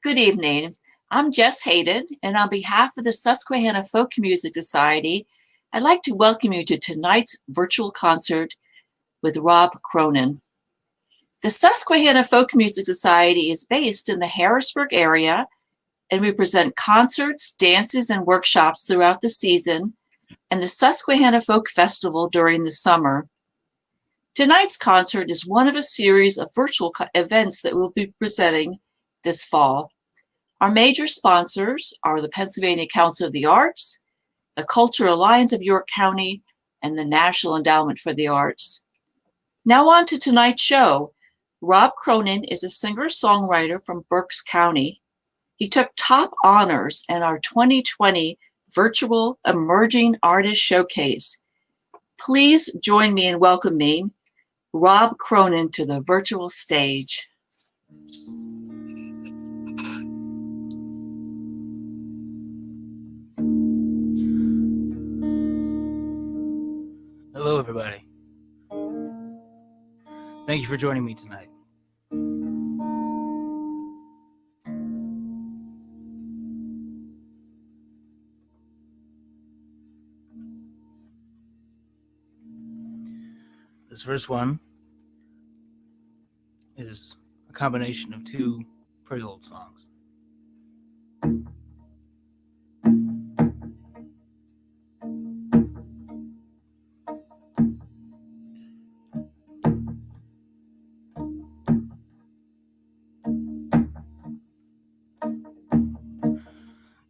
Good evening. I'm Jess Hayden, and on behalf of the Susquehanna Folk Music Society, I'd like to welcome you to tonight's virtual concert with Rob Kronen. The Susquehanna Folk Music Society is based in the Harrisburg area, and we present concerts, dances, and workshops throughout the season, and the Susquehanna Folk Festival during the summer. Tonight's concert is one of a series of virtual events that we'll be presenting this fall. Our major sponsors are the Pennsylvania Council of the Arts, the Cultural Alliance of York County, and the National Endowment for the Arts. Now on to tonight's show. Rob Kronen is a singer-songwriter from Berks County. He took top honors in our 2020 Virtual Emerging Artist Showcase. Please join me in welcoming Rob Kronen to the virtual stage. Hello, everybody. Thank you for joining me tonight. This first one is a combination of two pretty old songs.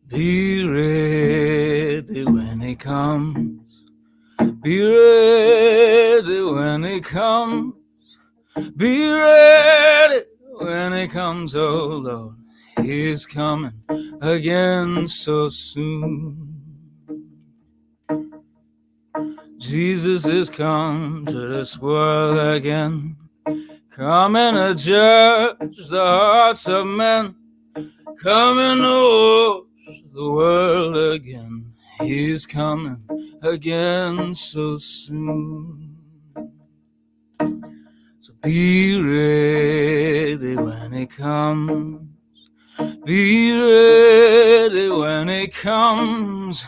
Be ready when he comes. Be ready when he comes. Be ready when he comes, oh Lord. He's coming again so soon. Jesus is come to this world again, coming to judge the hearts of men, coming to wash the world again. He's coming again so soon. So be ready when he comes. Be ready when he comes.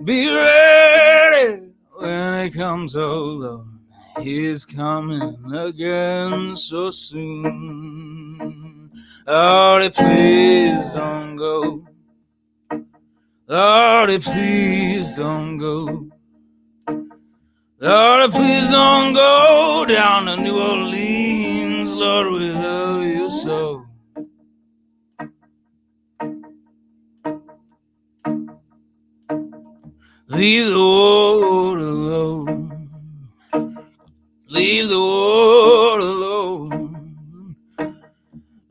Be ready when he comes, oh Lord. He's coming again so soon. Lordy, please don't go. Lordy, please don't go. Lord, please don't go down to New Orleans. Lord, we love you so. Leave the world alone. Leave the world alone.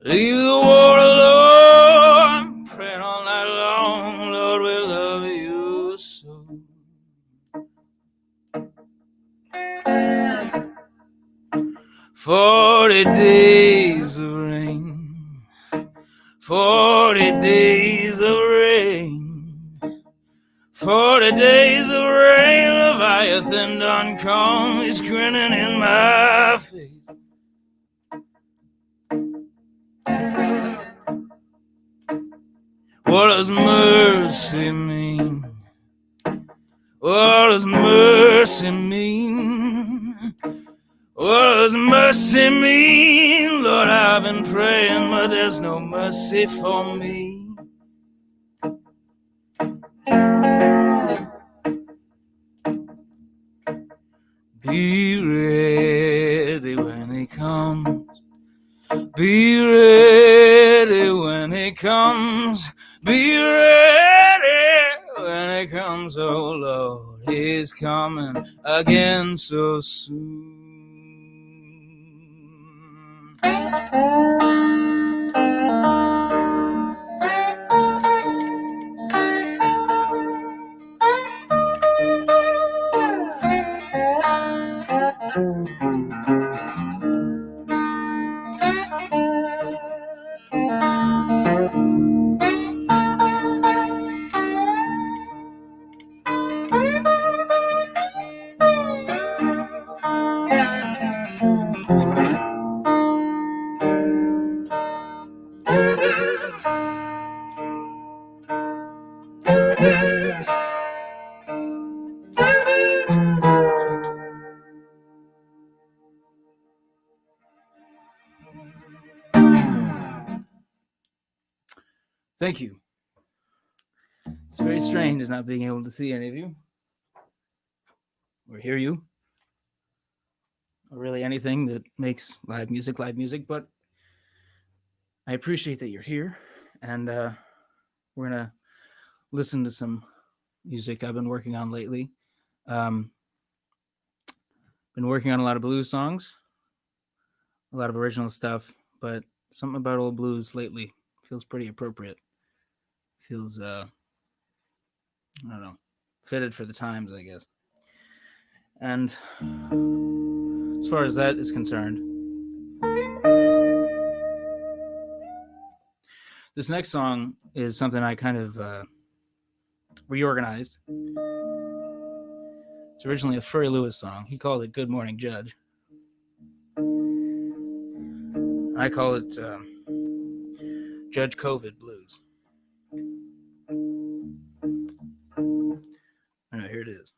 Leave the world alone. Praying all night long. Lord, we love you so. 40 days of rain, 40 days of rain, 40 days of rain. Leviathan done come, he's grinning in my face. What does mercy mean? What does mercy mean? What does mercy mean? Lord, I've been praying, but there's no mercy for me. Be ready when he comes. Be ready when he comes. Be ready when he comes, oh Lord. He's coming again so soon. Thank you. It's very strange not being able to see any of you or hear you or really anything that makes live music, but I appreciate that you're here, and we're going to listen to some music I've been working on lately. Been working on a lot of blues songs, a lot of original stuff, but something about old blues lately feels pretty appropriate. Feels, I don't know, fitted for the times, I guess. And as far as that is concerned, this next song is something I kind of reorganized. It's originally a Furry Lewis song. He called it Good Morning Judge. I call it Judge COVID Blues. All right, here it is.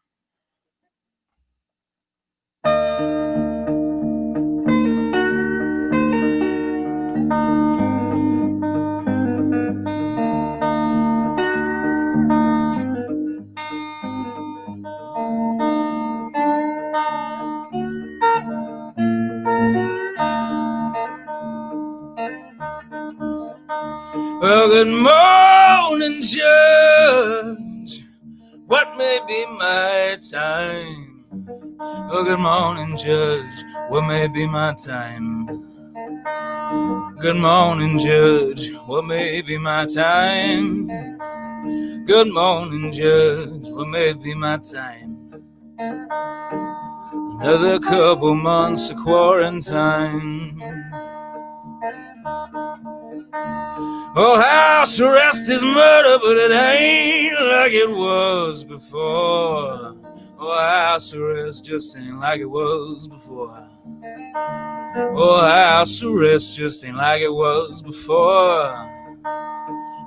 Well, good morning, Judge. What may be my time? Oh, good morning, Judge. What may be my time? Good morning, Judge. What may be my time? Good morning, Judge. What may be my time? Another couple months of quarantine. Oh, house arrest is murder, but it ain't like it was before. Oh, house arrest just ain't like it was before. Oh, house arrest just ain't like it was before.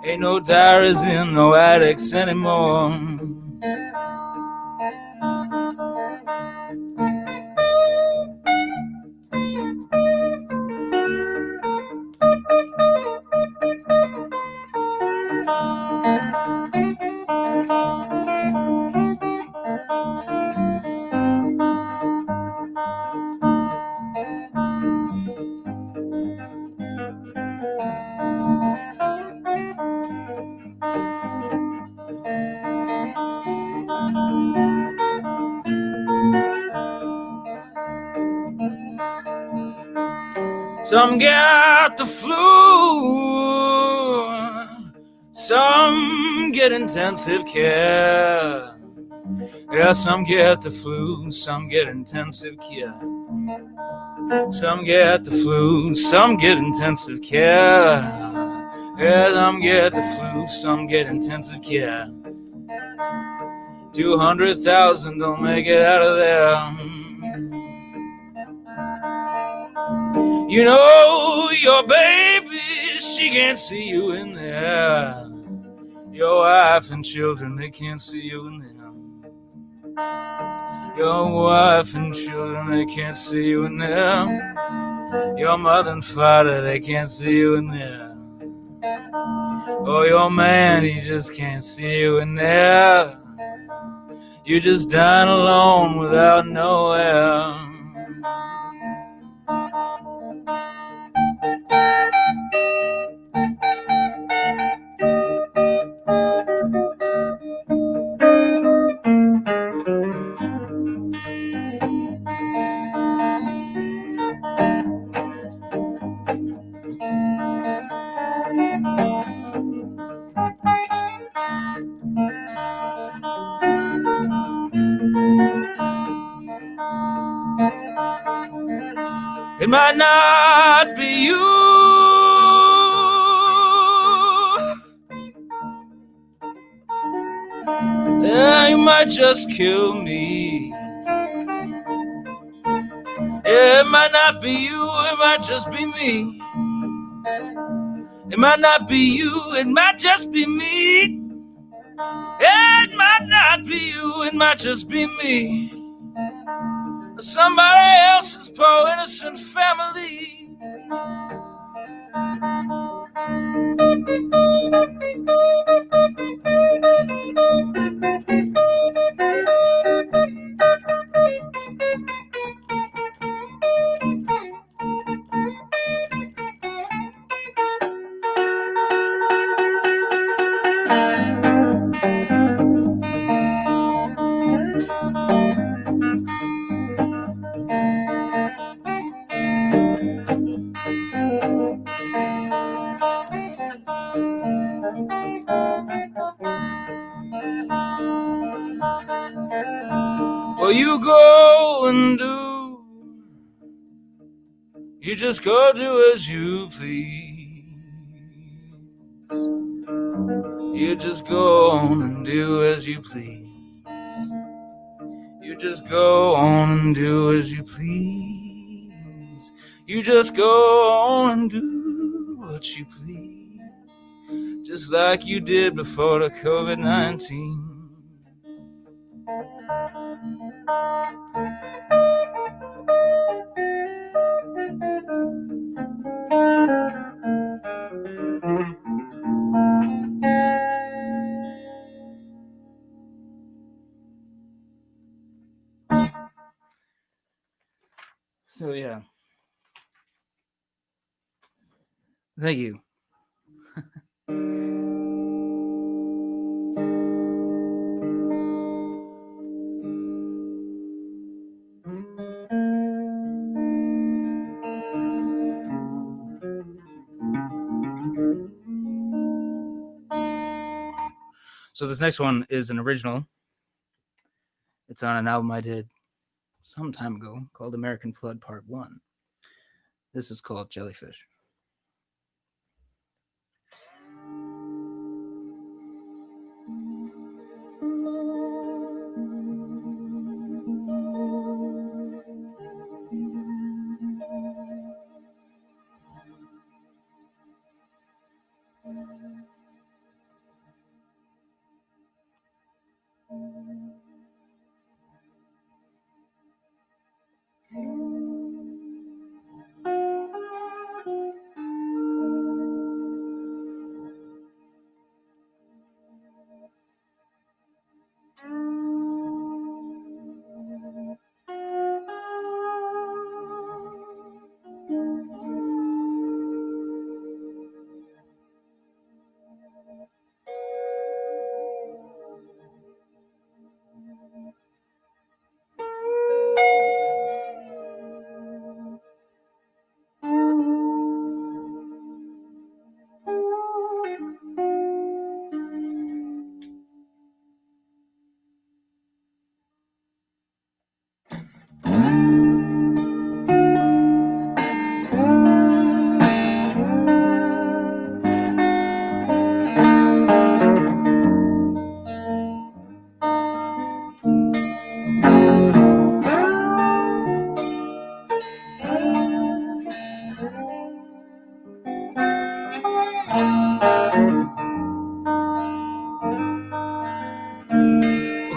Ain't no diaries in no attics anymore. Some get the flu, some get intensive care. Yeah, some get the flu, some get intensive care. Some get the flu, some get intensive care. Yeah, some get the flu, some get intensive care. 200,000 don't make it out of there. You know your baby, she can't see you in there. Your wife and children, they can't see you in there. Your wife and children, they can't see you in there. Your mother and father, they can't see you in there. Oh, your man, he just can't see you in there. You just dying alone without nowhere. It might not be you. Yeah, you might just kill me. Yeah, it might not be you, it might just be me. It might not be you, it might just be me. Yeah, it might not be you, it might just be me. Somebody else's poor innocent family. Well, you go and do, you just go do as you please. You just go on and do as you please. You just go on and do as you please. You just go on and do what you please. Just like you did before the COVID-19. So yeah. Thank you. So this next one is an original. It's on an album I did some time ago called American Flood Part 1. This is called Jellyfish.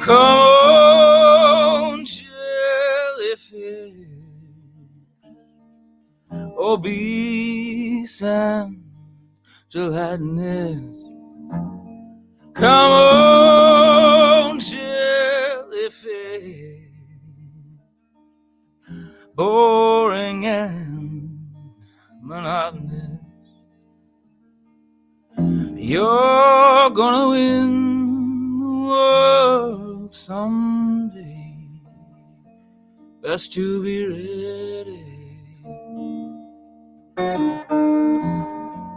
Come on, jellyfish, oh, be some gelatinous. Come on, jellyfish, boring and monotonous. You're gonna win the world someday. Best to be ready.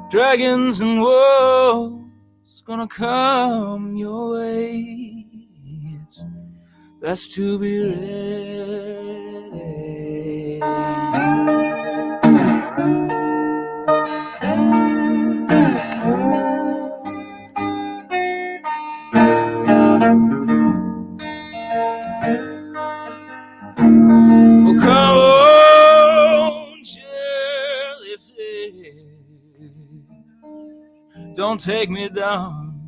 Dragons and wolves gonna come your way. It's best to be ready. Oh, come on, jellyfish, don't take me down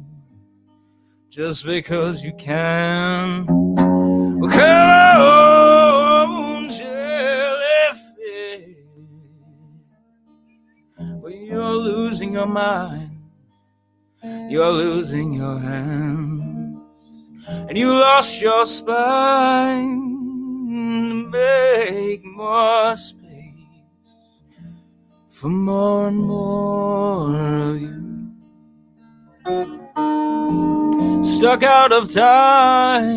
just because you can. Oh, come on, jellyfish, well, you're losing your mind you're losing your hand, and you lost your spine to make more space for more and more of you. Stuck out of time,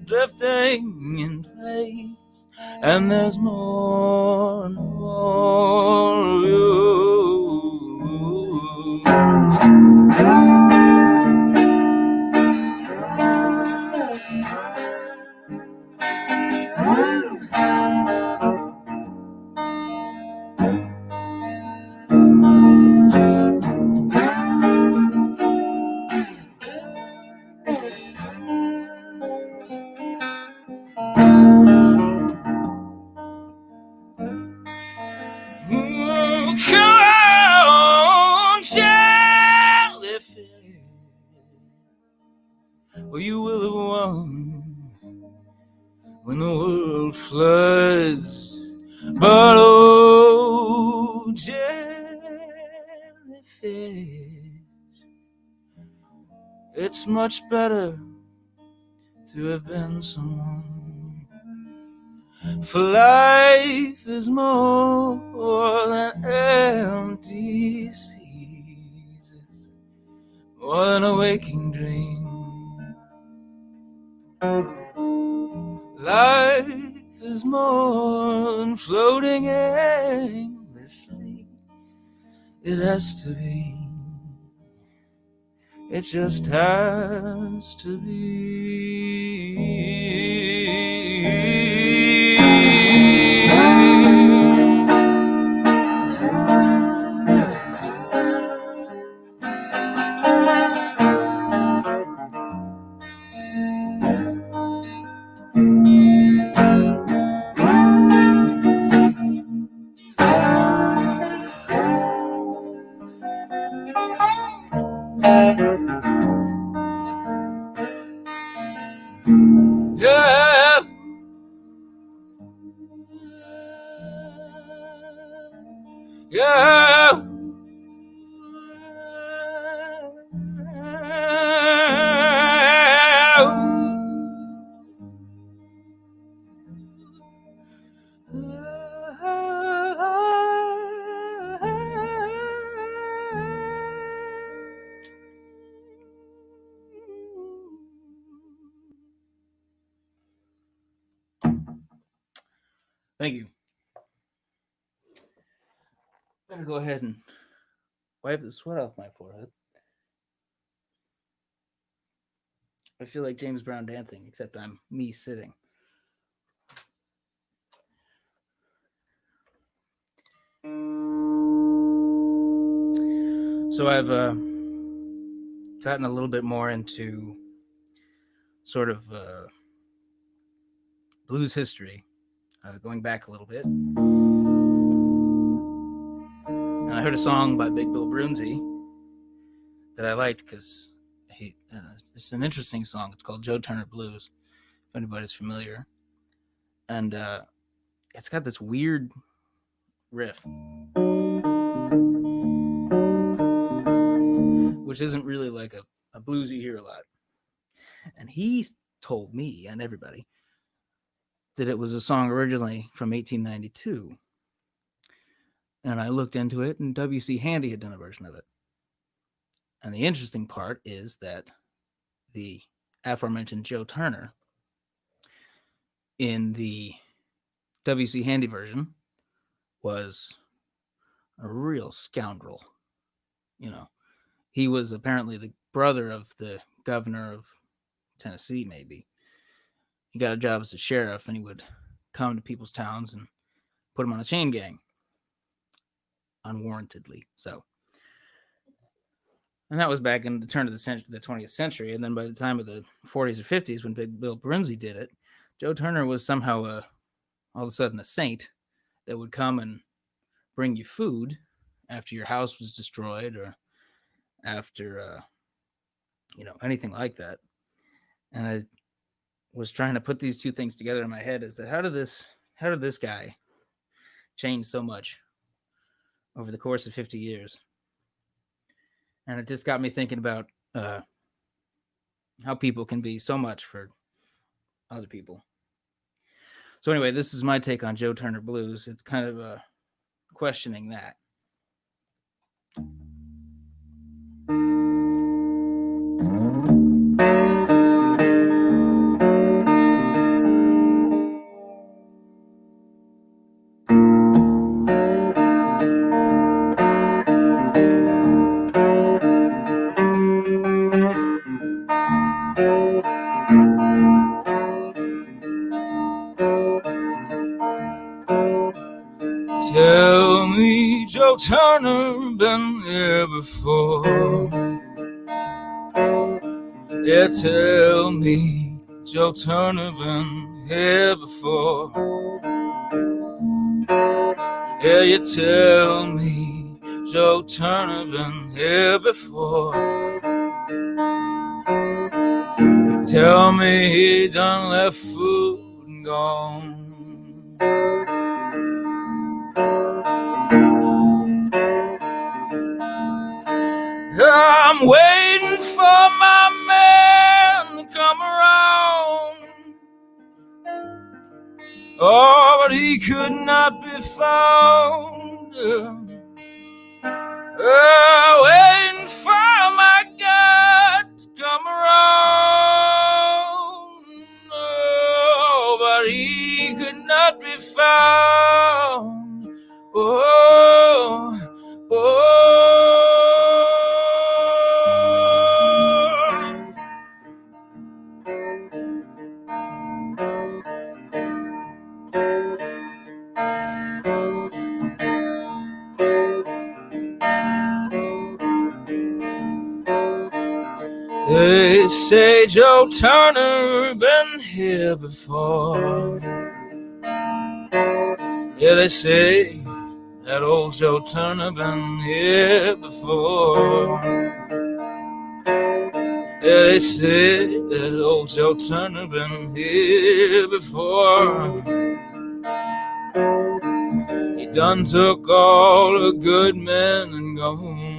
drifting in place, and there's more and more of you. Come on, jellyfish. Well, you will have won when the world floods. But oh, jellyfish, it's much better to have been someone. For life is more than empty seas. It's more than a waking dream. Life is more than floating aimlessly. It has to be. It just has to be. Yeah. Yeah. Thank you. Better go ahead and wipe the sweat off my forehead. I feel like James Brown dancing, except I'm me sitting. So I've gotten a little bit more into sort of blues history, going back a little bit. And I heard a song by Big Bill Broomsey that I liked because it's an interesting song. It's called Joe Turner Blues, if anybody's familiar. And it's got this weird riff, which isn't really like a blues you hear a lot. And he told me and everybody that it was a song originally from 1892. And I looked into it, and W.C. Handy had done a version of it. And the interesting part is that the aforementioned Joe Turner in the W.C. Handy version was a real scoundrel. You know, he was apparently the brother of the governor of Tennessee, maybe. He got a job as a sheriff, and he would come to people's towns and put them on a chain gang. Unwarrantedly so. And that was back in the turn of the 20th century. And then by the time of the 40s or 50s, when Big Bill Broomsey did it, Joe Turner was somehow all of a sudden a saint that would come and bring you food after your house was destroyed or after, anything like that. And I was trying to put these two things together in my head is that how did this guy change so much over the course of 50 years? And it just got me thinking about how people can be so much for other people. So anyway, this is my take on Joe Turner Blues. It's kind of questioning that. Tell me, Joe Turner, been here before. Yeah, tell me, Joe Turner, been here before. Yeah, you tell me, Joe Turner, been here before. You tell me he done left food and gone. I'm waiting for my man to come around. Oh, but he could not be found. Waiting for my God to come around. Oh, but he could not be found. Oh, oh. They say Joe Turner been here before. Yeah, they say that old Joe Turner been here before. Yeah, they say that old Joe Turner been here before. He done took all the good men and gone.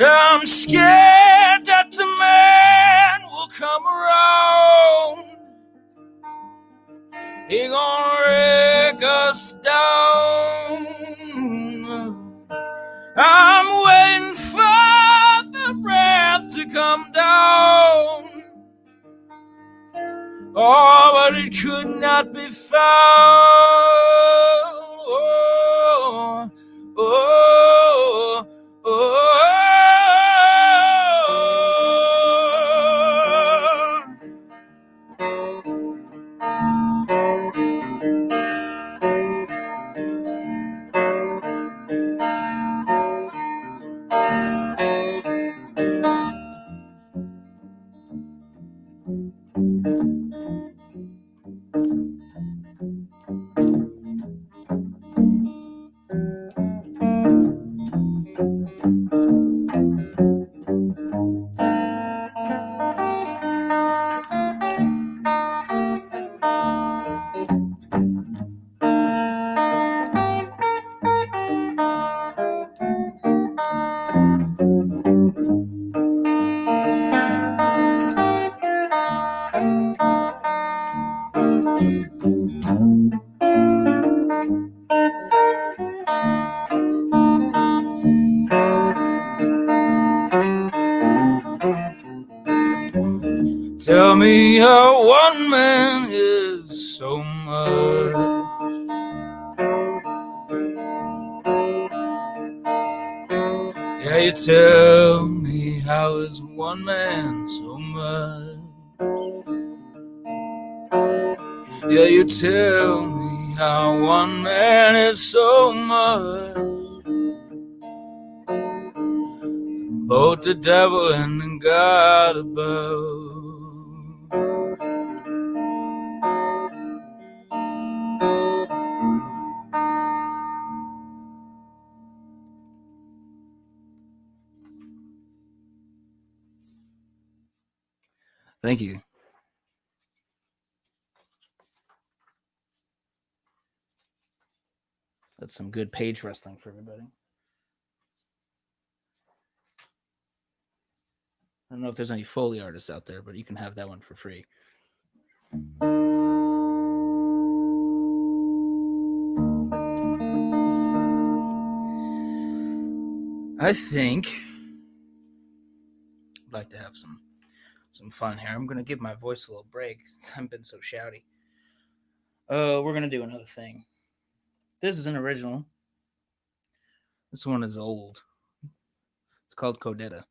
I'm scared that the man will come around. He gonna wreck us down. I'm waiting for the wrath to come down. Oh, but it could not be found. Oh, oh, oh. Tell me how one man is so much. Yeah, you tell me how is one man so much. Yeah, you tell me how one man is so much. Both the devil and the God above. Thank you. with some good page wrestling for everybody. I don't know if there's any Foley artists out there, but you can have that one for free. I think I'd like to have some fun here. I'm going to give my voice a little break since I've been so shouty. We're going to do another thing. This is an original. This one is old. It's called Codetta.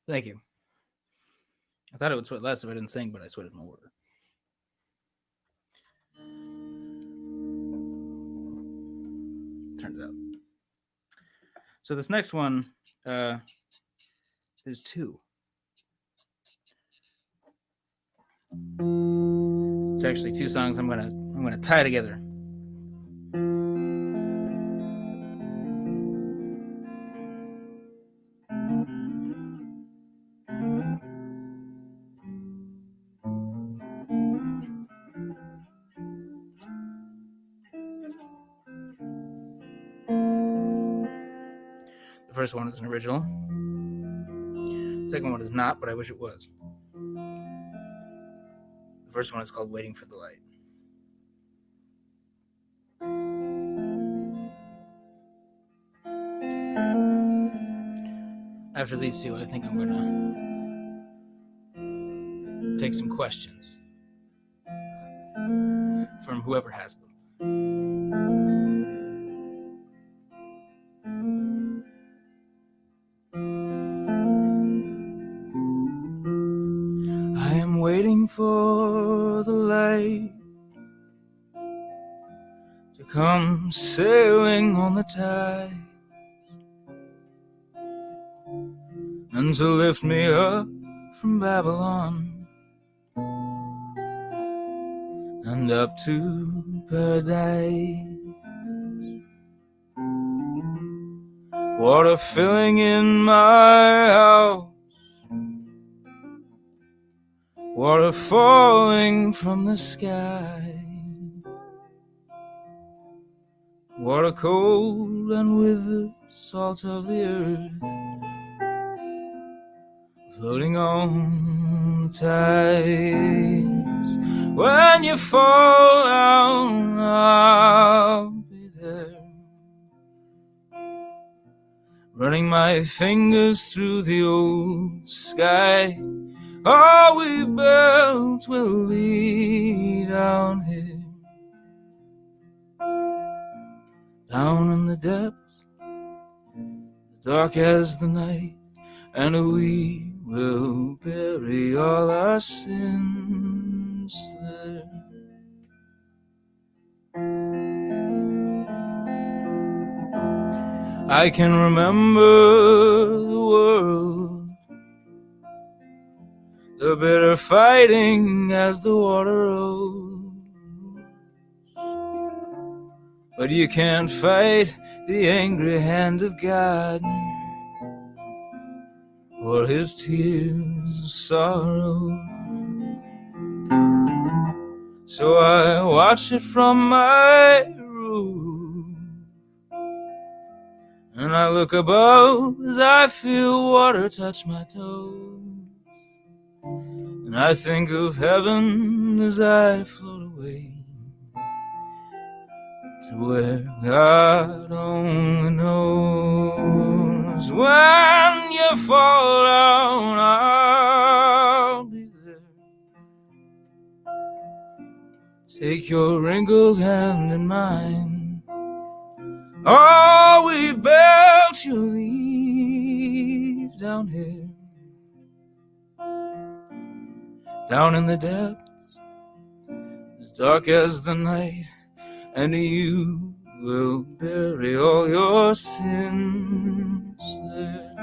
Thank you. I thought it would sweat less if I didn't sing, but I sweated more. Turns out. So this next one, there's two. It's actually two songs I'm gonna tie together. The first one is an original. The second one is not, but I wish it was. The first one is called Waiting for the Light. After these two, I think I'm gonna take some questions from whoever has them. I am waiting for the light to come sailing on the tide and to lift me up from Babylon and up to paradise. Water filling in my house, water falling from the sky, water cold and with the salt of the earth, floating on the tides. When you fall down, I'll be there, running my fingers through the old sky. All we built will be down here, down in the depths, dark as the night, and we will bury all our sins there. I can remember the world, the bitter fighting as the water rose. But you can't fight the angry hand of God, or his tears of sorrow. So I watch it from my roof, and I look above as I feel water touch my toes. And I think of heaven as I float away to where God only knows. When you fall down, I'll be there. Take your wrinkled hand in mine. All we've built you leave down here, down in the depths, as dark as the night, and you will bury all your sins there.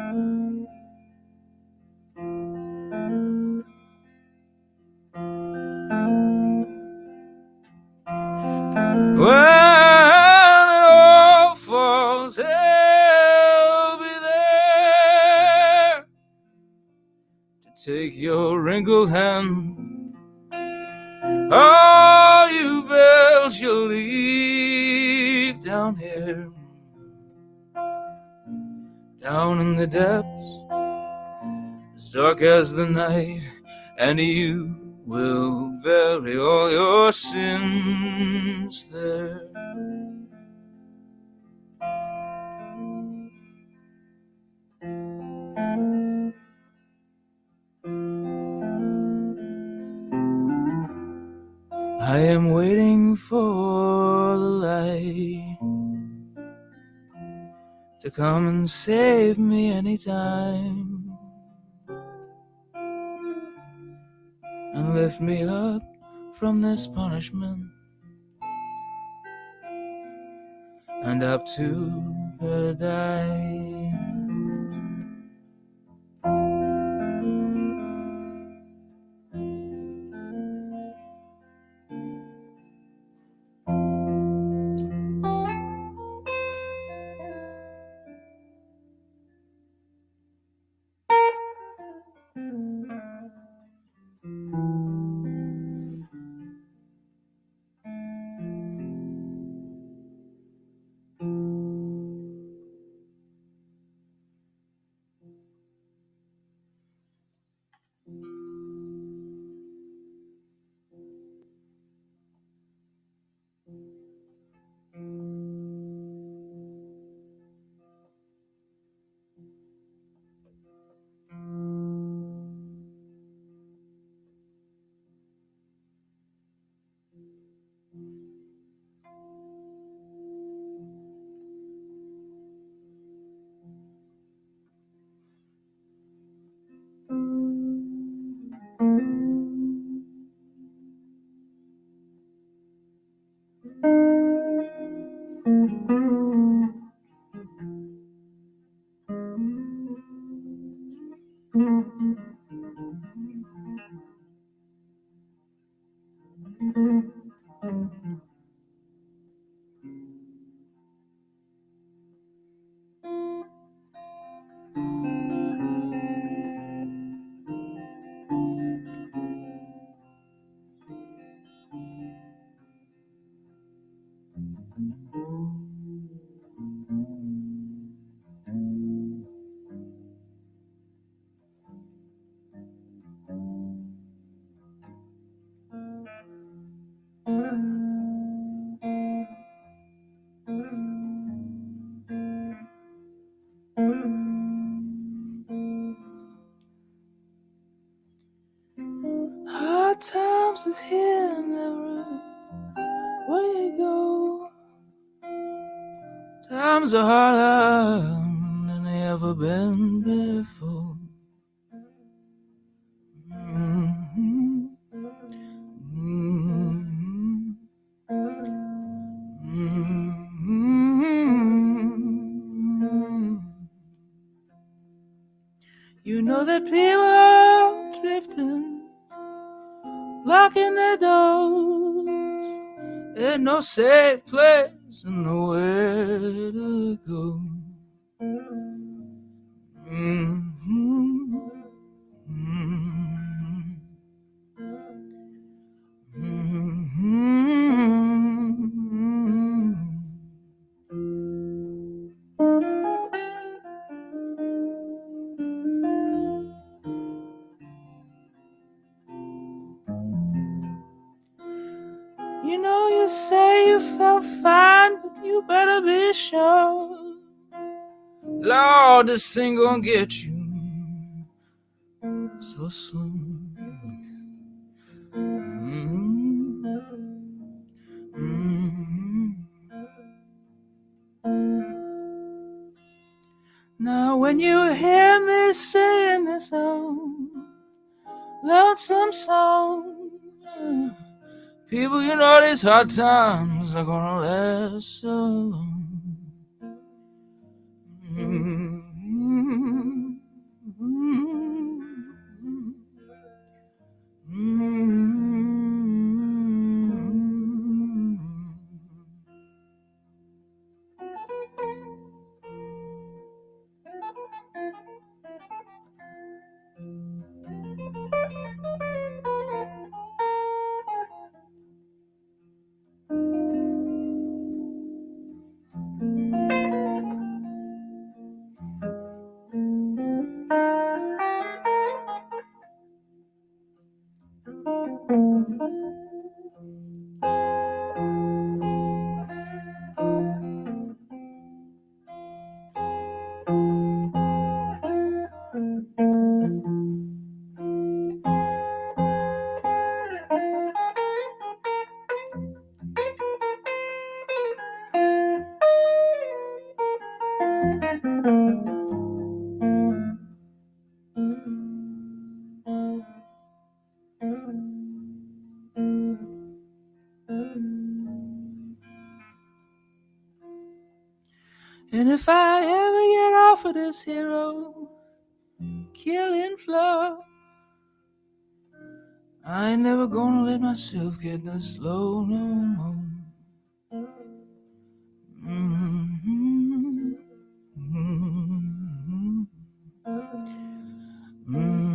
When it all falls, I'll be there to take your wrinkled hand. All you built you'll leave down here, down in the depths, as dark as the night, and you will bury all your sins there. I am waiting for the light to come and save me anytime, and lift me up from this punishment and up to paradise. hard times is here, never. Where you go? Times are harder than they ever been before. Mm-hmm. Mm-hmm. Mm-hmm. You know that people are drifting, locking their doors. There's no safe place and nowhere to go. Mm-hmm. Mm-hmm. Mm-hmm. You know, you say you felt fine, but you better be sure. Lord, this thing gonna get you so soon. Mm-hmm. Mm-hmm. Now, when you hear me sing this old lonesome song, people, you know these hard times are gonna last so long. Mm-hmm. And if I ever get off of this hero killing floor, I ain't never gonna let myself get this low no more. Mm-hmm. Mm-hmm. Mm-hmm.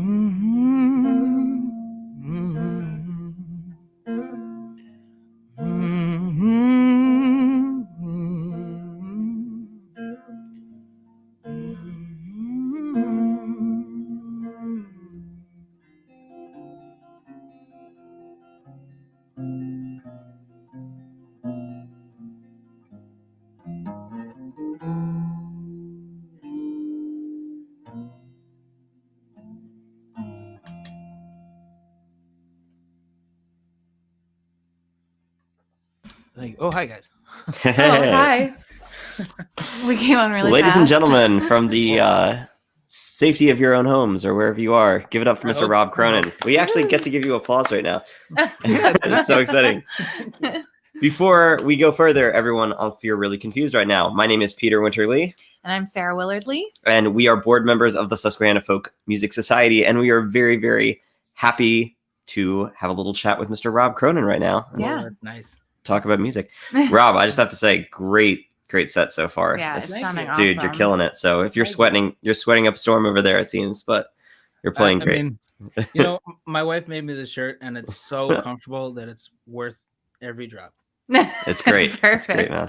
Like, oh, hi guys. Oh, hi. We came on really Ladies fast. and gentlemen, from the safety of your own homes or wherever you are, give it up for Mr. Rob Cronen. We actually get to give you applause right now. It's so exciting. Before we go further, everyone, if you're really confused right now, my name is Peter Winterly. And I'm Sara Willard Lee. And we are board members of the Susquehanna Folk Music Society. And we are very, very happy to have a little chat with Mr. Rob Cronen right now. Yeah. Oh, that's nice. Talk about music. Rob, I just have to say, great set so far. Yeah, it's sounding awesome. Dude, you're killing it. So if you're sweating up a storm over there, it seems, but you're playing great. I mean, you know, my wife made me this shirt and it's so comfortable that it's worth every drop. It's great. It's great, man.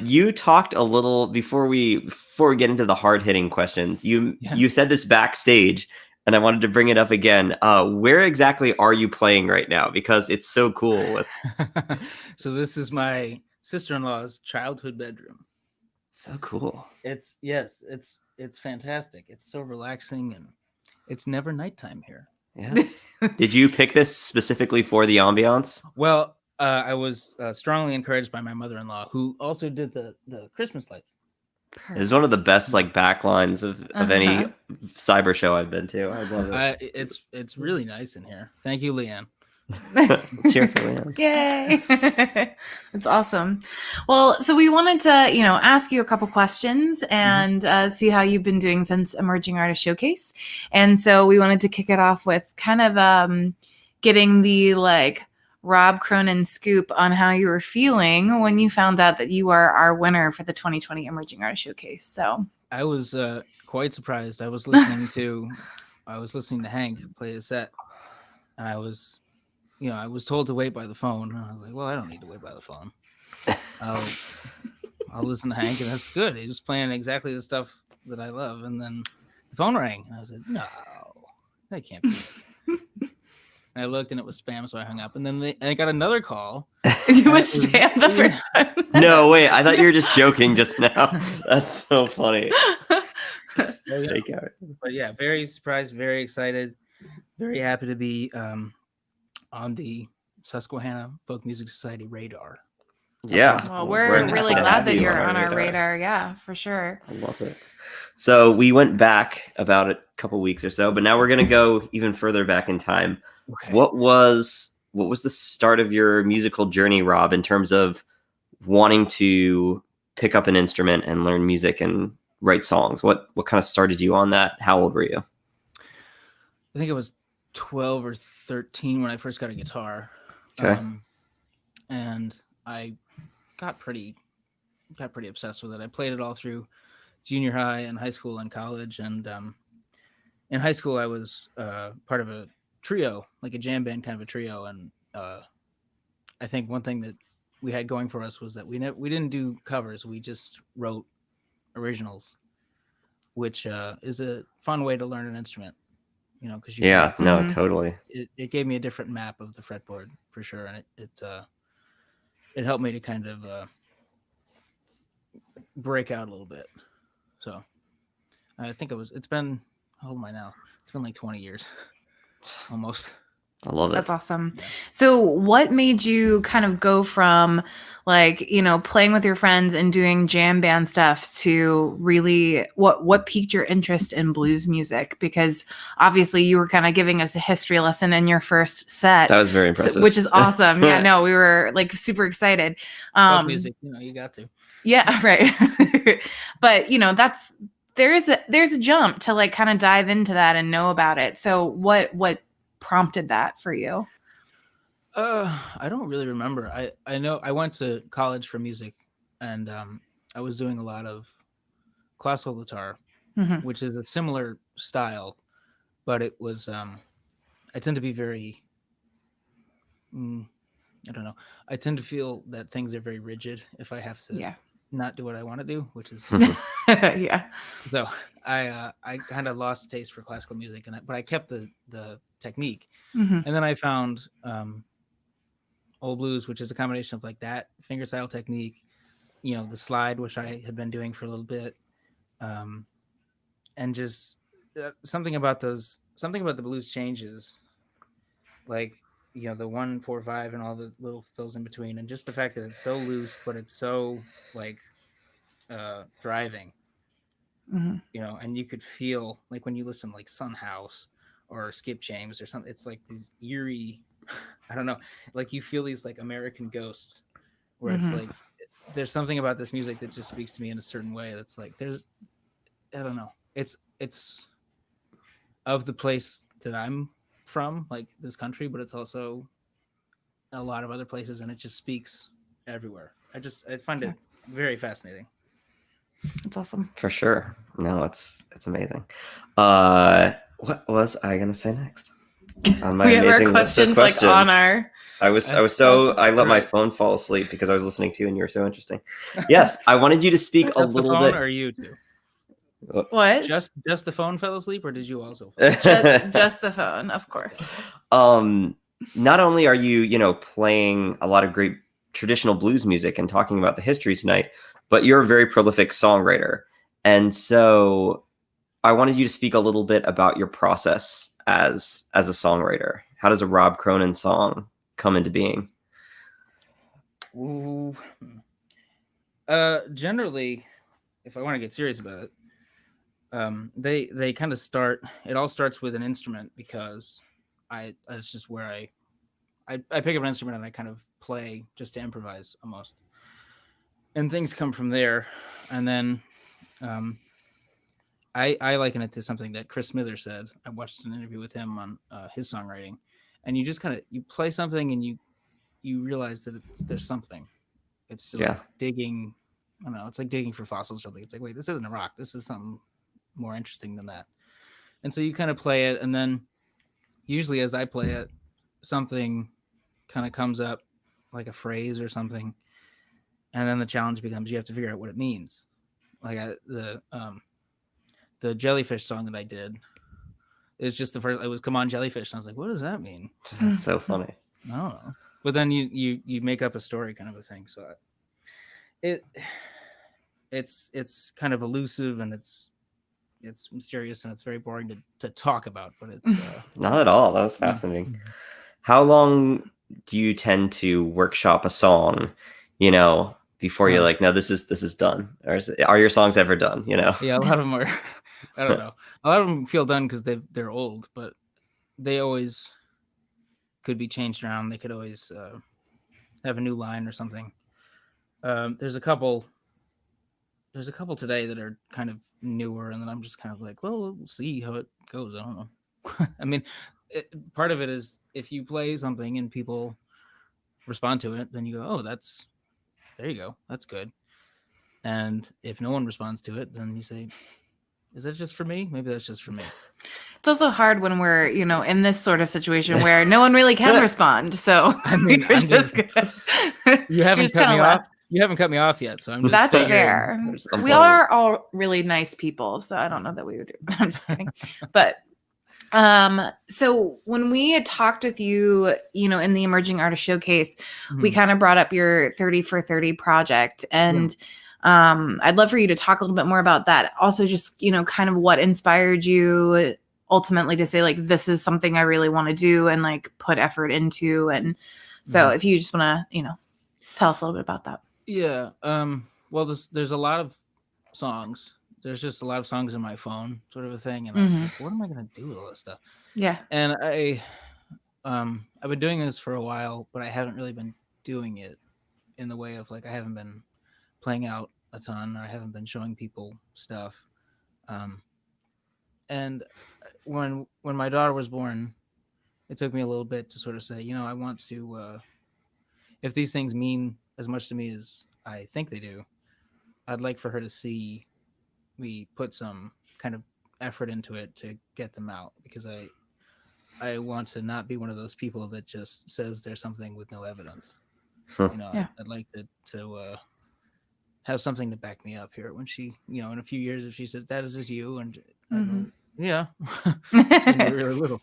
You talked a little before we get into the hard-hitting questions. You said this backstage, and I wanted to bring it up again. Where exactly are you playing right now? Because it's so cool. So this is my sister-in-law's childhood bedroom. So cool. It's fantastic. It's so relaxing, and it's never nighttime here. Yes. Did you pick this specifically for the ambiance? Well, I was strongly encouraged by my mother-in-law, who also did the Christmas lights. It's one of the best like backlines of any cyber show I've been to. I love it. It's really nice in here. Thank you, Leanne. Let's hear it for Leanne. Yay. That's awesome. Well, so we wanted to, ask you a couple questions and see how you've been doing since Emerging Artist Showcase. And so we wanted to kick it off with kind of getting the Rob Kronen scoop on how you were feeling when you found out that you are our winner for the 2020 Emerging Artist Showcase. So I was quite surprised. I was listening to Hank play his set, and I was told to wait by the phone. And I was like, well, I don't need to wait by the phone. I'll listen to Hank, and that's good. He was playing exactly the stuff that I love. And then the phone rang, and I said, no, that can't be it. And I looked, and it was spam, so I hung up. And then I got another call. It was spam the first time. No, wait. I thought you were just joking just now. That's so funny. But yeah, very surprised, very excited, very happy to be on the Susquehanna Folk Music Society radar. Yeah. Well, we're really glad that you're on our radar. Yeah, for sure. I love it. So we went back about a couple weeks or so, but now we're going to go even further back in time. Okay. What was the start of your musical journey, Rob, in terms of wanting to pick up an instrument and learn music and write songs? What kind of started you on that? How old were you? I think it was 12 or 13 when I first got a guitar. Okay. And I got pretty obsessed with it. I played it all through junior high and high school and college. And in high school, I was part of a trio, like a jam band kind of a trio. And I think one thing that we had going for us was that we didn't do covers. We just wrote originals, which is a fun way to learn an instrument, because totally. It gave me a different map of the fretboard for sure. And it helped me to kind of break out a little bit. So I think it's been, how old am I now? It's been like 20 years almost. I love it. That's awesome. Yeah. So what made you kind of go from playing with your friends and doing jam band stuff to really what piqued your interest in blues music? Because obviously you were kind of giving us a history lesson in your first set. That was very impressive. Which is awesome. Yeah, no, we were super excited. Folk music, you got to. Yeah, right. But there's a jump to kind of dive into that and know about it. So what prompted that for you? I don't really remember. I know I went to college for music, and I was doing a lot of classical guitar, which is a similar style, but it was I tend to be very I don't know. I tend to feel that things are very rigid if I have to not do what I want to do, which is yeah. So I kind of lost taste for classical music, but I kept the technique. And then I found old blues, which is a combination of like that finger style technique, the slide, which I had been doing for a little bit, and just something about the blues changes, like the 1, 4, 5 and all the little fills in between, and just the fact that it's so loose but it's so like driving, and you could feel like when you listen like Sun House or Skip James or something, it's like these eerie, I don't know, like you feel these like American ghosts where it's like there's something about this music that just speaks to me in a certain way that's like I don't know, it's of the place that I'm from, like this country, but it's also a lot of other places, and it just speaks everywhere. I find it very fascinating. That's awesome. For sure. No, it's amazing. What was I gonna say next? On my we have amazing our list of questions on our. I let my phone fall asleep because I was listening to you and you were so interesting. Yes, I wanted you to speak a little bit. Or you too? What? Just the phone fell asleep, or did you also? just the phone, of course. Not only are you playing a lot of great traditional blues music and talking about the history tonight, but you're a very prolific songwriter. And so I wanted you to speak a little bit about your process as a songwriter? How does a Rob Kronen song come into being? Ooh. Generally, if I want to get serious about it, they kind of start. It all starts with an instrument because it's just where I pick up an instrument and I kind of play just to improvise almost, and things come from there. And then I liken it to something that Chris Smither said. I watched an interview with him on his songwriting, and you just kind of you play something and you realize that there's something. It's like digging. I don't know. It's like digging for fossils or something. It's like, wait, this isn't a rock. This is something more interesting than that. And so you kind of play it, and then usually as I play it, something kind of comes up, like a phrase or something, and then the challenge becomes you have to figure out what it means. Like the jellyfish song that I did is just the first. It was "Come on, jellyfish," and I was like, what does that mean? That's so funny. I don't know. But then you make up a story, kind of a thing. So it's kind of elusive, and it's mysterious, and it's very boring to talk about. But it's not at all. That was fascinating. How long do you tend to workshop a song? Before you're like, no, this is done, or are your songs ever done? Yeah, a lot of them are. I don't know. A lot of them feel done because they're old, but they always could be changed around. They could always have a new line or something. There's a couple today that are kind of newer, and then I'm just kind of like, well, we'll see how it goes. I don't know. I mean, part of it is if you play something and people respond to it, then you go, oh, there you go, that's good. And if no one responds to it, then you say, is that just for me? Maybe that's just for me. It's also hard when we're, in this sort of situation where no one really can respond. So I mean, you haven't cut me off. You haven't cut me off yet, so I'm just. That's fair. We are all really nice people, so I don't know that we would do. I'm just kidding. But so when we had talked with you, in the Emerging Artist Showcase, we kind of brought up your 30 for 30 project, and I'd love for you to talk a little bit more about that. Also, just kind of what inspired you ultimately to say like this is something I really want to do and like put effort into. And so, if you just want to, tell us a little bit about that. Yeah. Well, there's a lot of songs. There's just a lot of songs in my phone, sort of a thing. And I was like, what am I going to do with all this stuff? Yeah. And I've been doing this for a while, but I haven't really been doing it in the way of like, I haven't been playing out a ton, or I haven't been showing people stuff. And when my daughter was born, it took me a little bit to sort of say, I want to, if these things mean as much to me as I think they do, I'd like for her to see me put some kind of effort into it to get them out, because I want to not be one of those people that just says there's something with no evidence. I'd like to have something to back me up here when she, in a few years, if she says, Dad, is this you? And I go, yeah, it's been really little.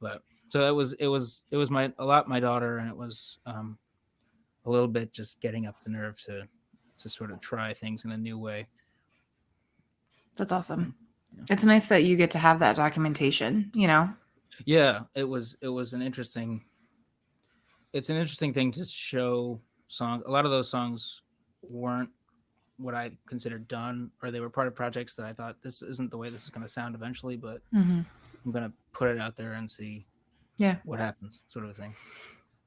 But so it was a lot my daughter, and it was a little bit just getting up the nerve to sort of try things in a new way. That's awesome. Yeah. It's nice that you get to have that documentation, Yeah, it was an interesting thing to show songs. A lot of those songs weren't what I considered done, or they were part of projects that I thought this isn't the way this is going to sound eventually, but I'm going to put it out there and see what happens, sort of a thing.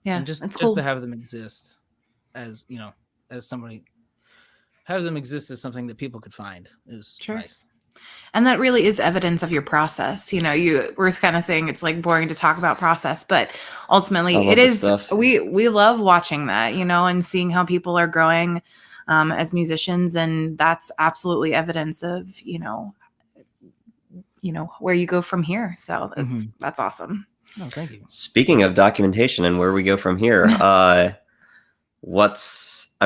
Yeah. And just cool to have them exist as, as somebody, have them exist as something that people could find is nice. And that really is evidence of your process. You were kind of saying it's like boring to talk about process, but ultimately it is. We love watching that, and seeing how people are growing as musicians. And that's absolutely evidence of, where you go from here. So that's awesome. Oh, thank you. Speaking of documentation and where we go from here, I'm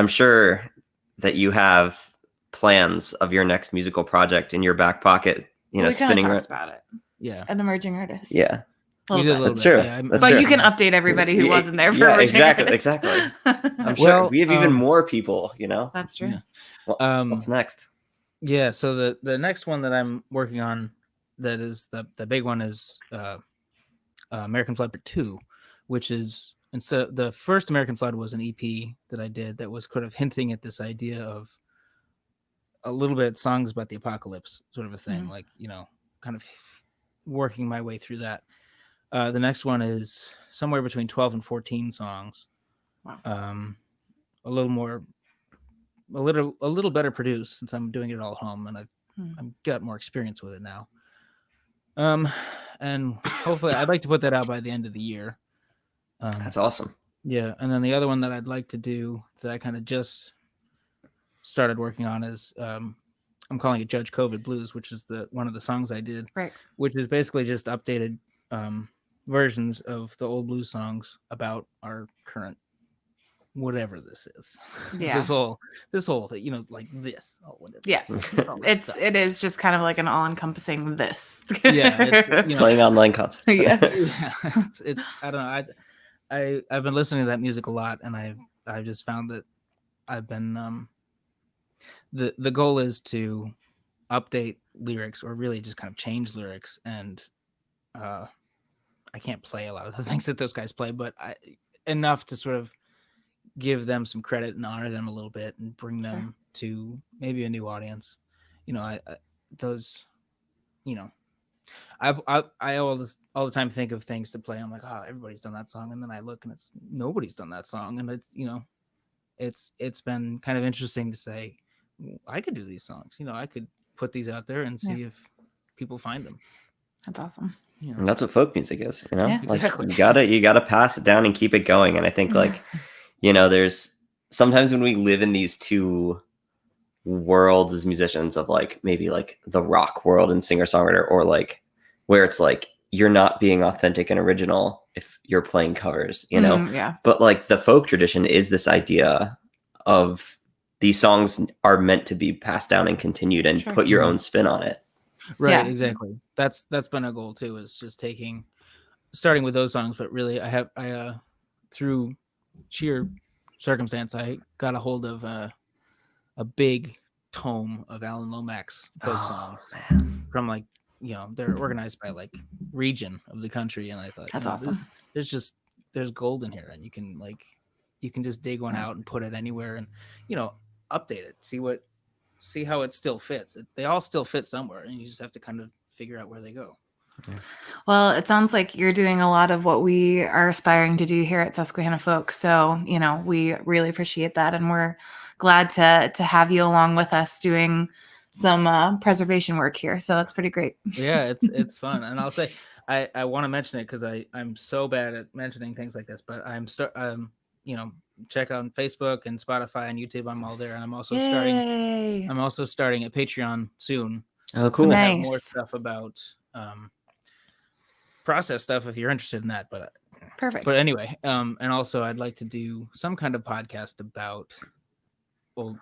sure that you have plans of your next musical project in your back pocket, we spinning talked about it. Yeah. An emerging artist. Yeah. That's true. Yeah, but true. You can update everybody who wasn't there for emerging artist. Exactly. I'm sure we have even more people, That's true. Well, what's next? Yeah. So the next one that I'm working on that is the big one is American Flood Part 2, which is, instead, the first American Flood was an EP that I did that was kind of hinting at this idea of a little bit songs about the apocalypse sort of a thing, like, you know, kind of working my way through that. The next one is somewhere between 12 and 14 songs. Wow. A little better produced, since I'm doing it all at home, and I've got more experience with it now. And hopefully I'd like to put that out by the end of the year. That's awesome. Yeah. And then the other one that I'd like to do that I kind of just started working on is, I'm calling it Judge COVID Blues, which is one of the songs I did, Right. which is basically just updated versions of the old blues songs about our current whatever this is. Yeah. this whole thing, you know, like this. Oh, whatever. Yes. It is just kind of like an all-encompassing this. Yeah. It's, you know, Playing online concerts. Yeah. it's I don't know. I've been listening to that music a lot, and I've just found that I've been the goal is to update lyrics, or really just kind of change lyrics, and I can't play a lot of the things that those guys play, but enough to sort of give them some credit and honor them a little bit, and bring them to maybe a new audience. You know, I all the time think of things to play. I'm like, oh, everybody's done that song, and then I look, and it's nobody's done that song, and it's, you know, it's been kind of interesting to say, I could do these songs. You know, I could put these out there and see if people find them. That's awesome. You know? And that's what folk music is, you know. Yeah. Like, Exactly. you gotta pass it down and keep it going. And I think, like, you know, there's sometimes when we live in these two worlds as musicians, of like maybe like the rock world and singer-songwriter, or like where it's like you're not being authentic and original if you're playing covers, you know. Yeah. But like the folk tradition is this idea of these songs are meant to be passed down and continued, and put your own spin on it. Right. Yeah. Exactly. That's been a goal too, is just starting with those songs. But really, I through sheer circumstance, I got a hold of a big tome of Alan Lomax's folk songs from, like, you know, they're organized by like region of the country, and I thought, That's you know, awesome. There's gold in here, and you can just dig one out and put it anywhere, and, you know, update it, see how it still fits. They all still fit somewhere, and you just have to kind of figure out where they go. Well, it sounds like you're doing a lot of what we are aspiring to do here at Susquehanna Folk. So, you know, we really appreciate that. And we're glad to have you along with us doing some preservation work here. So that's pretty great. Yeah, it's fun. And I'll say, I want to mention it because I'm so bad at mentioning things like this, but you know, check out on Facebook and Spotify and YouTube. I'm all there. And I'm also starting a Patreon soon. Oh, cool. Nice. Have more stuff about process stuff if you're interested in that. But Perfect. But anyway, and also I'd like to do some kind of podcast about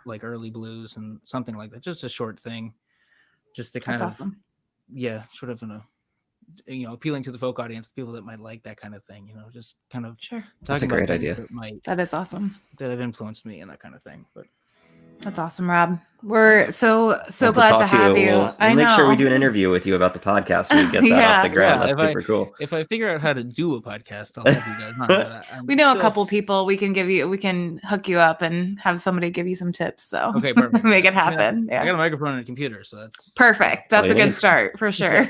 like early blues and something like that. Just a short thing, just to kind That's of awesome. Yeah, sort of you know, appealing to the folk audience, people that might like that kind of thing. You know, just kind of That's a great idea. That is awesome. That have influenced me and that kind of thing. But that's awesome, Rob. We're so glad to have you. We'll make sure we do an interview with you about the podcast when we get that off the ground. That's super cool. If I figure out how to do a podcast, I'll have you guys on. We know a couple people. We can hook you up and have somebody give you some tips. So okay, perfect. Make it happen. I got a microphone and a computer, so that's perfect. That's a good start for sure.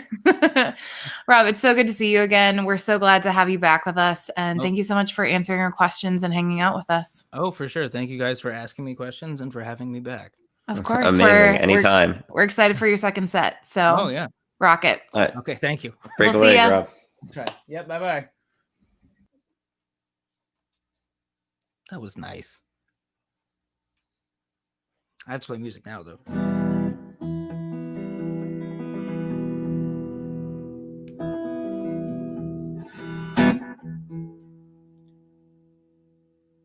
Rob, it's so good to see you again. We're so glad to have you back with us, and thank you so much for answering our questions and hanging out with us. Oh, for sure. Thank you guys for asking me questions and for having me back. Of course. Amazing. Anytime. We're excited for your second set. So rock it. All right. Okay, thank you. Break away, Rob. Try. Yep, bye-bye. That was nice. I have to play music now, though.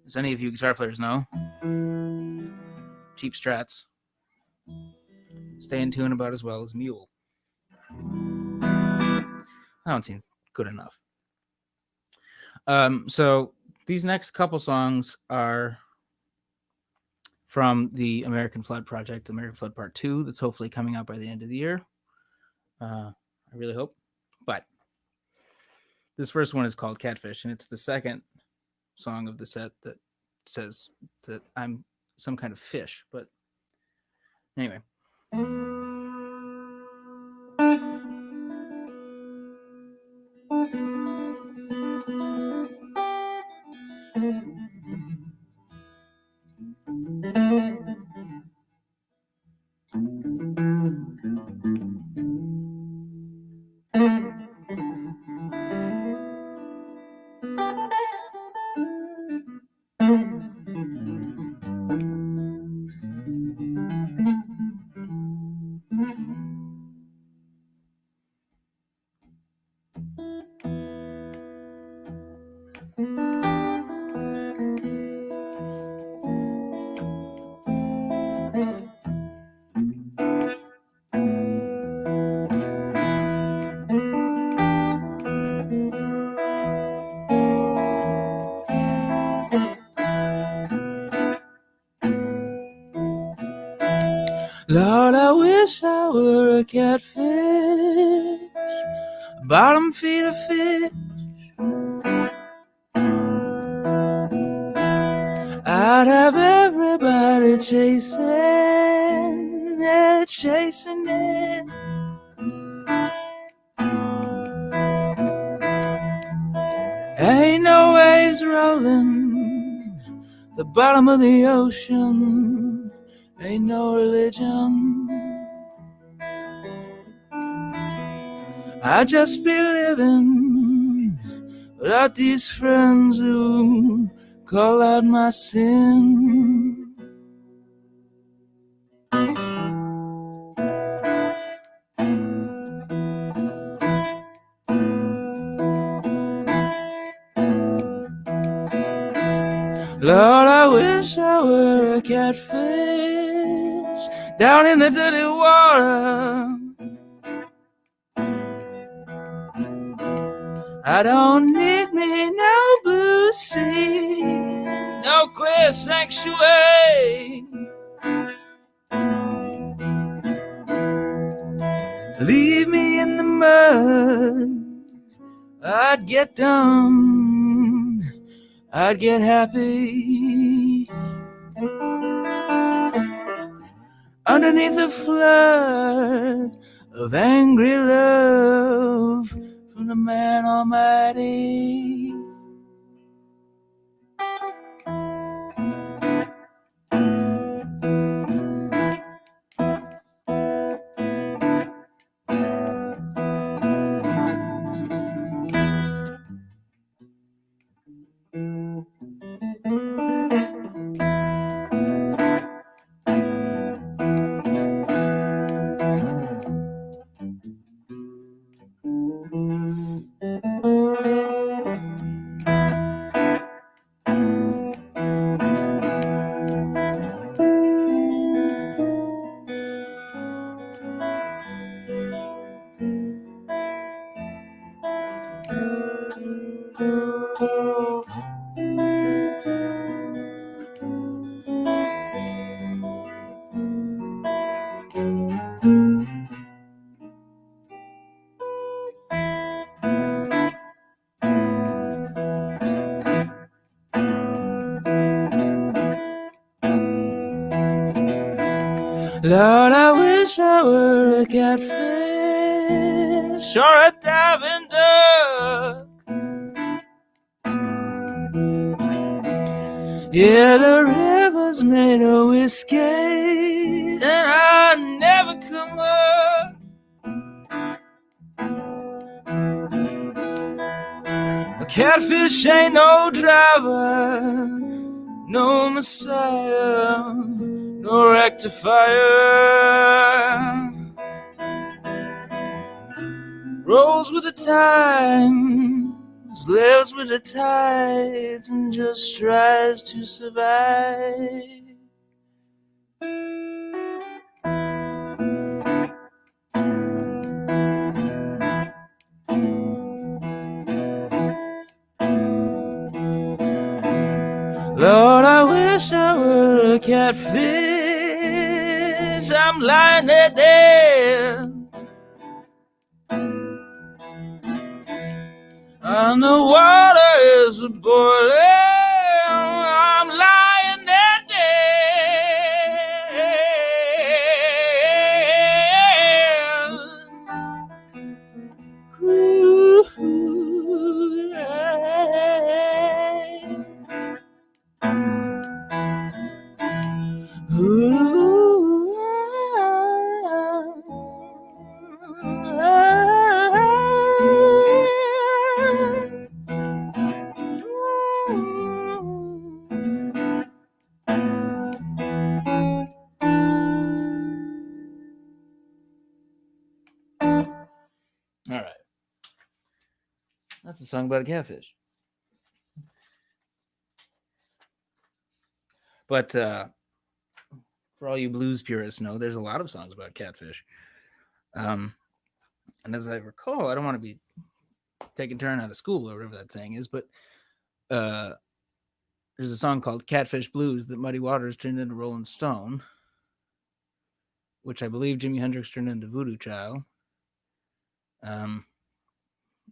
Does any of you guitar players know? Cheap Strats stay in tune about as well as Mule. That don't seem good enough. So these next couple songs are from the American Flood project, American Flood Part 2, that's hopefully coming out by the end of the year. I really hope. But this first one is called Catfish, and it's the second song of the set that says that I'm some kind of fish. But anyway. Lord, I wish I were a catfish, bottom feeder fish. I'd have everybody chasing it, chasing it. Ain't no waves rolling the bottom of the ocean. Ain't no religion. I'd just be living without these friends who call out my sin. Lord, I wish I were a catfish down in the dirty water. I don't need me no blue sea, no clear sanctuary. Leave me in the mud, I'd get done, I'd get happy. Underneath the flood of angry love from the man almighty. Lord, I wish I were a catfish or a diving duck. Yeah, the river's made of whiskey and I never come up. A catfish ain't no driver, no messiah, no rectifier. Rolls with the times, lives with the tides, and just tries to survive. Lord, I wish I were a catfish. I'm lying there dead. and the water is boiling. I'm lying there dead. Ooh, yeah. All right. That's a song about a catfish. But for all you blues purists know, there's a lot of songs about catfish. And as I recall, I don't want to be taking turn out of school or whatever that saying is, but there's a song called Catfish Blues that Muddy Waters turned into Rolling Stone, which I believe Jimi Hendrix turned into Voodoo Child,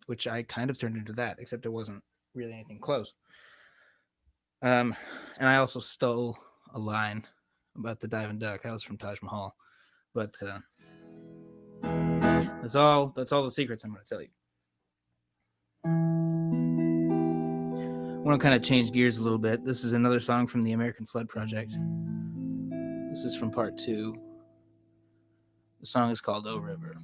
which I kind of turned into that, except it wasn't really anything close. And I also stole a line about the diving duck. That was from Taj Mahal. But that's all the secrets I'm going to tell you. I want to kind of change gears a little bit. This is another song from the American Flood Project. This is from part 2. The song is called "Oh River."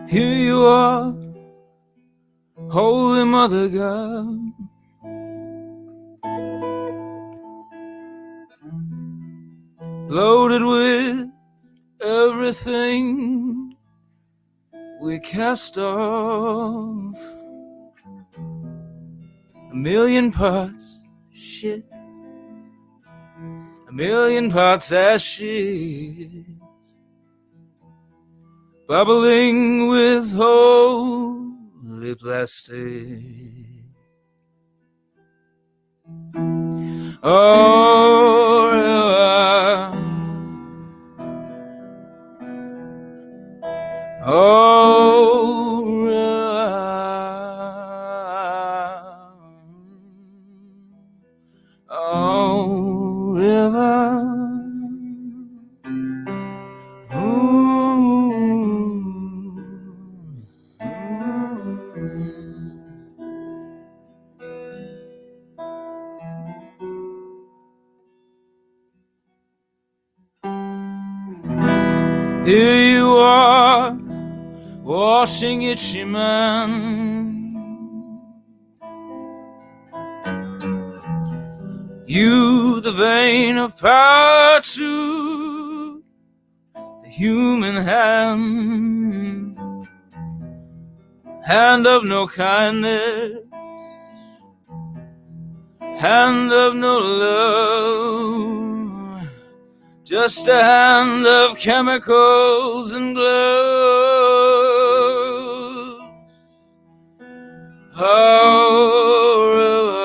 Here you are, Holy Mother God, loaded with everything we cast off. 1,000,000 parts shit, 1,000,000 parts as shit, bubbling with holy plastic. Oh, river. Oh, river. Oh, river. Here you are, washing itchy man. You, the vein of power to the human hand, hand of no kindness, hand of no love, just a hand of chemicals and gloves. Oh, river.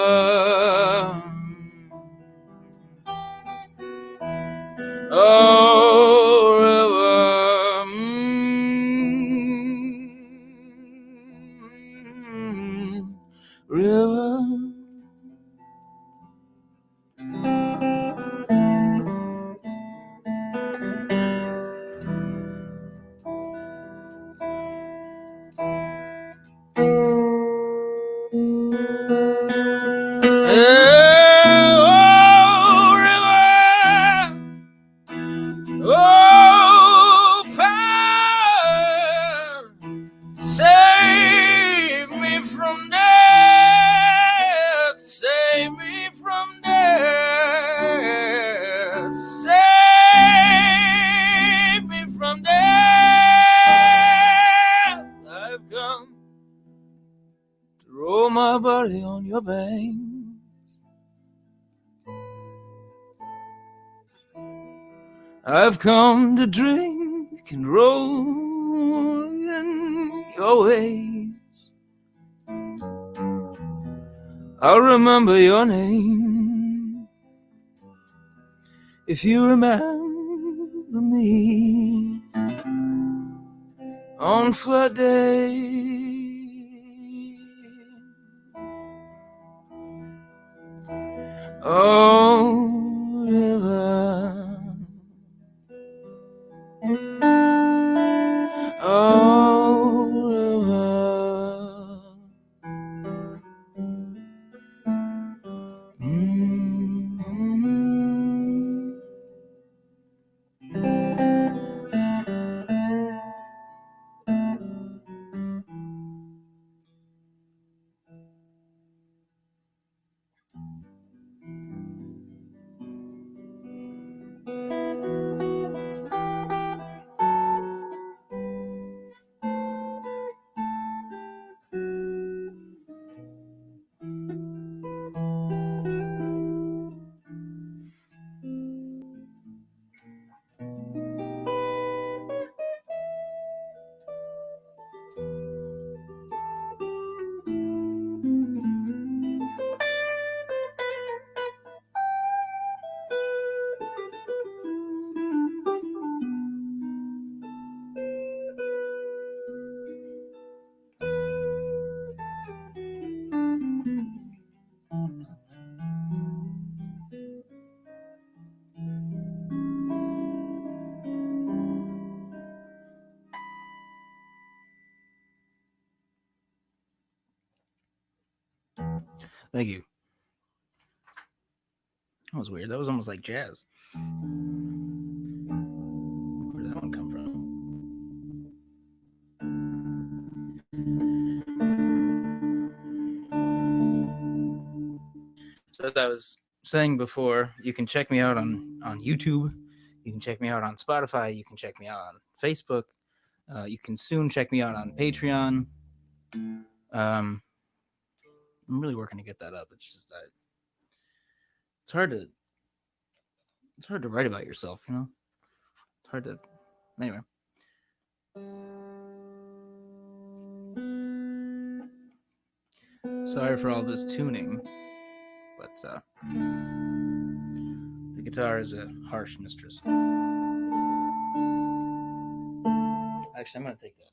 Oh, river. River. Oh, power, save me from death, save me from death, save things. I've come to drink and roll in your ways. I'll remember your name if you remember me on flood day. Oh, river. Oh, river. Thank you. That was weird. That was almost like jazz. Where did that one come from? So as I was saying before, you can check me out on YouTube. You can check me out on Spotify. You can check me out on Facebook. You can soon check me out on Patreon. I'm really working to get that up. It's just that it's hard to write about yourself, you know? It's hard to anyway. Sorry for all this tuning, but the guitar is a harsh mistress. Actually, I'm gonna take that.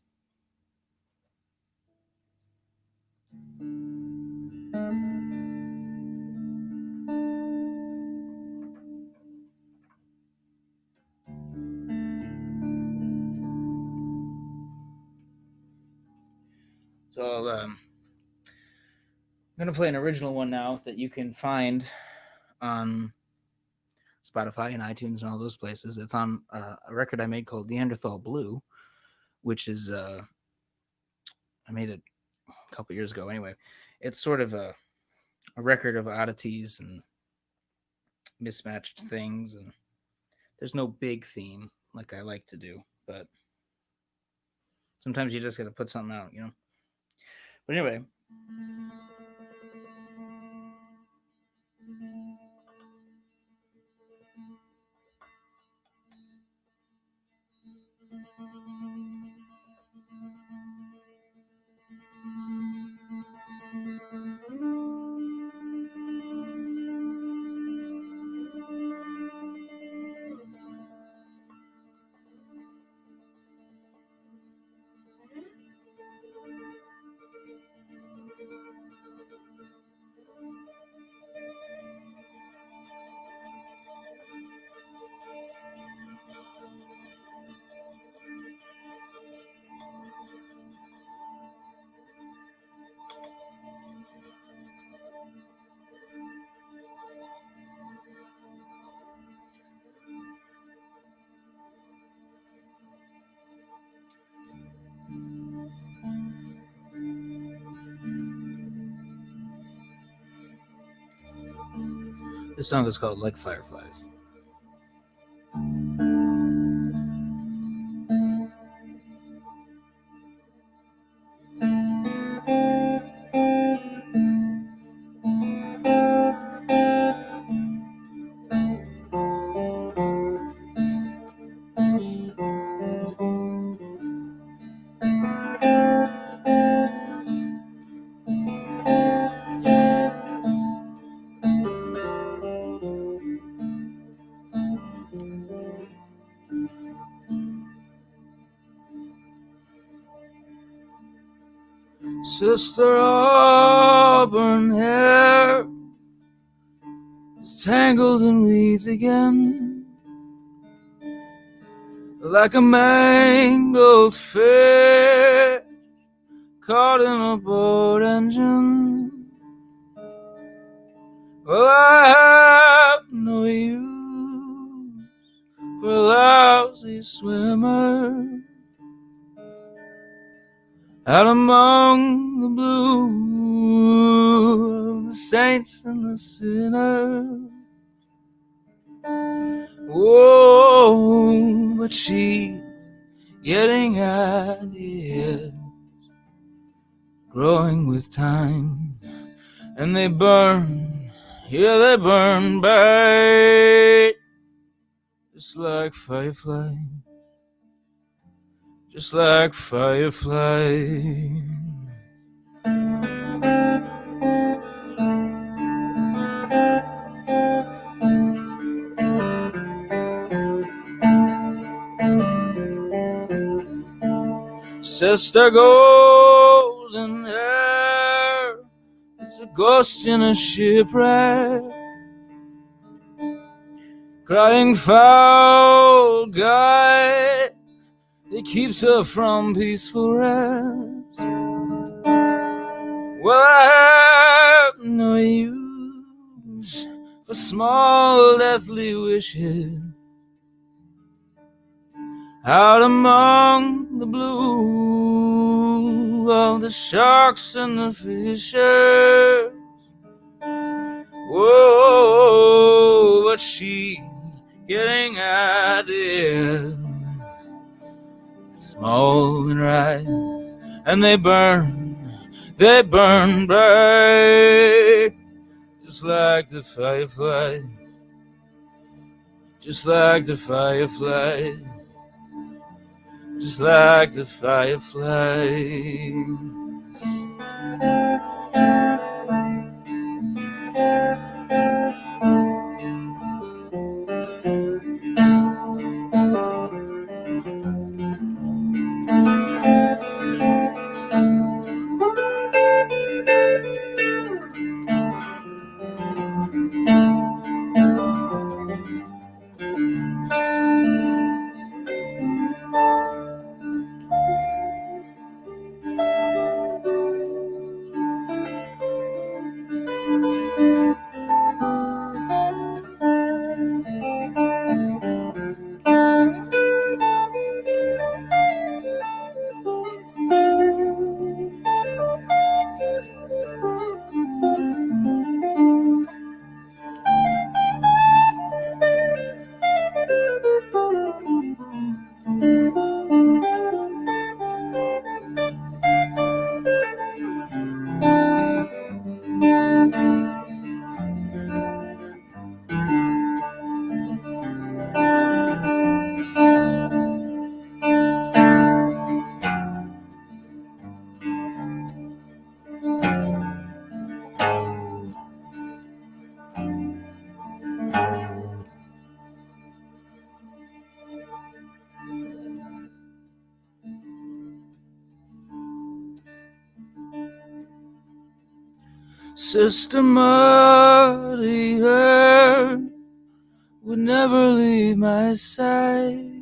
So I'm going to play an original one now that you can find on Spotify and iTunes and all those places. It's on a record I made called Neanderthal Blue, which is, I made it a couple years ago anyway. It's sort of a record of oddities and mismatched things, and there's no big theme like I like to do, but sometimes you just got to put something out, you know? But anyway. This song is called Like Fireflies. Sister auburn hair is tangled in weeds again, like a mangled fish caught in a boat engine. Well, I have no use for a lousy swimmer out among the blue, the saints and the sinners. Whoa, but she's getting ideas, growing with time, and they burn, yeah, they burn bright, just like firefly, just like firefly. Sister golden hair, it's a ghost in a shipwreck, crying foul guy that keeps her from peaceful rest. Well, I have no use for small deathly wishes out among the blue of the sharks and the fishes. Whoa, but she's getting ideas, small and rise, and they burn bright, just like the fireflies, just like the fireflies, just like the fireflies. Sister Muddy Hair would never leave my side.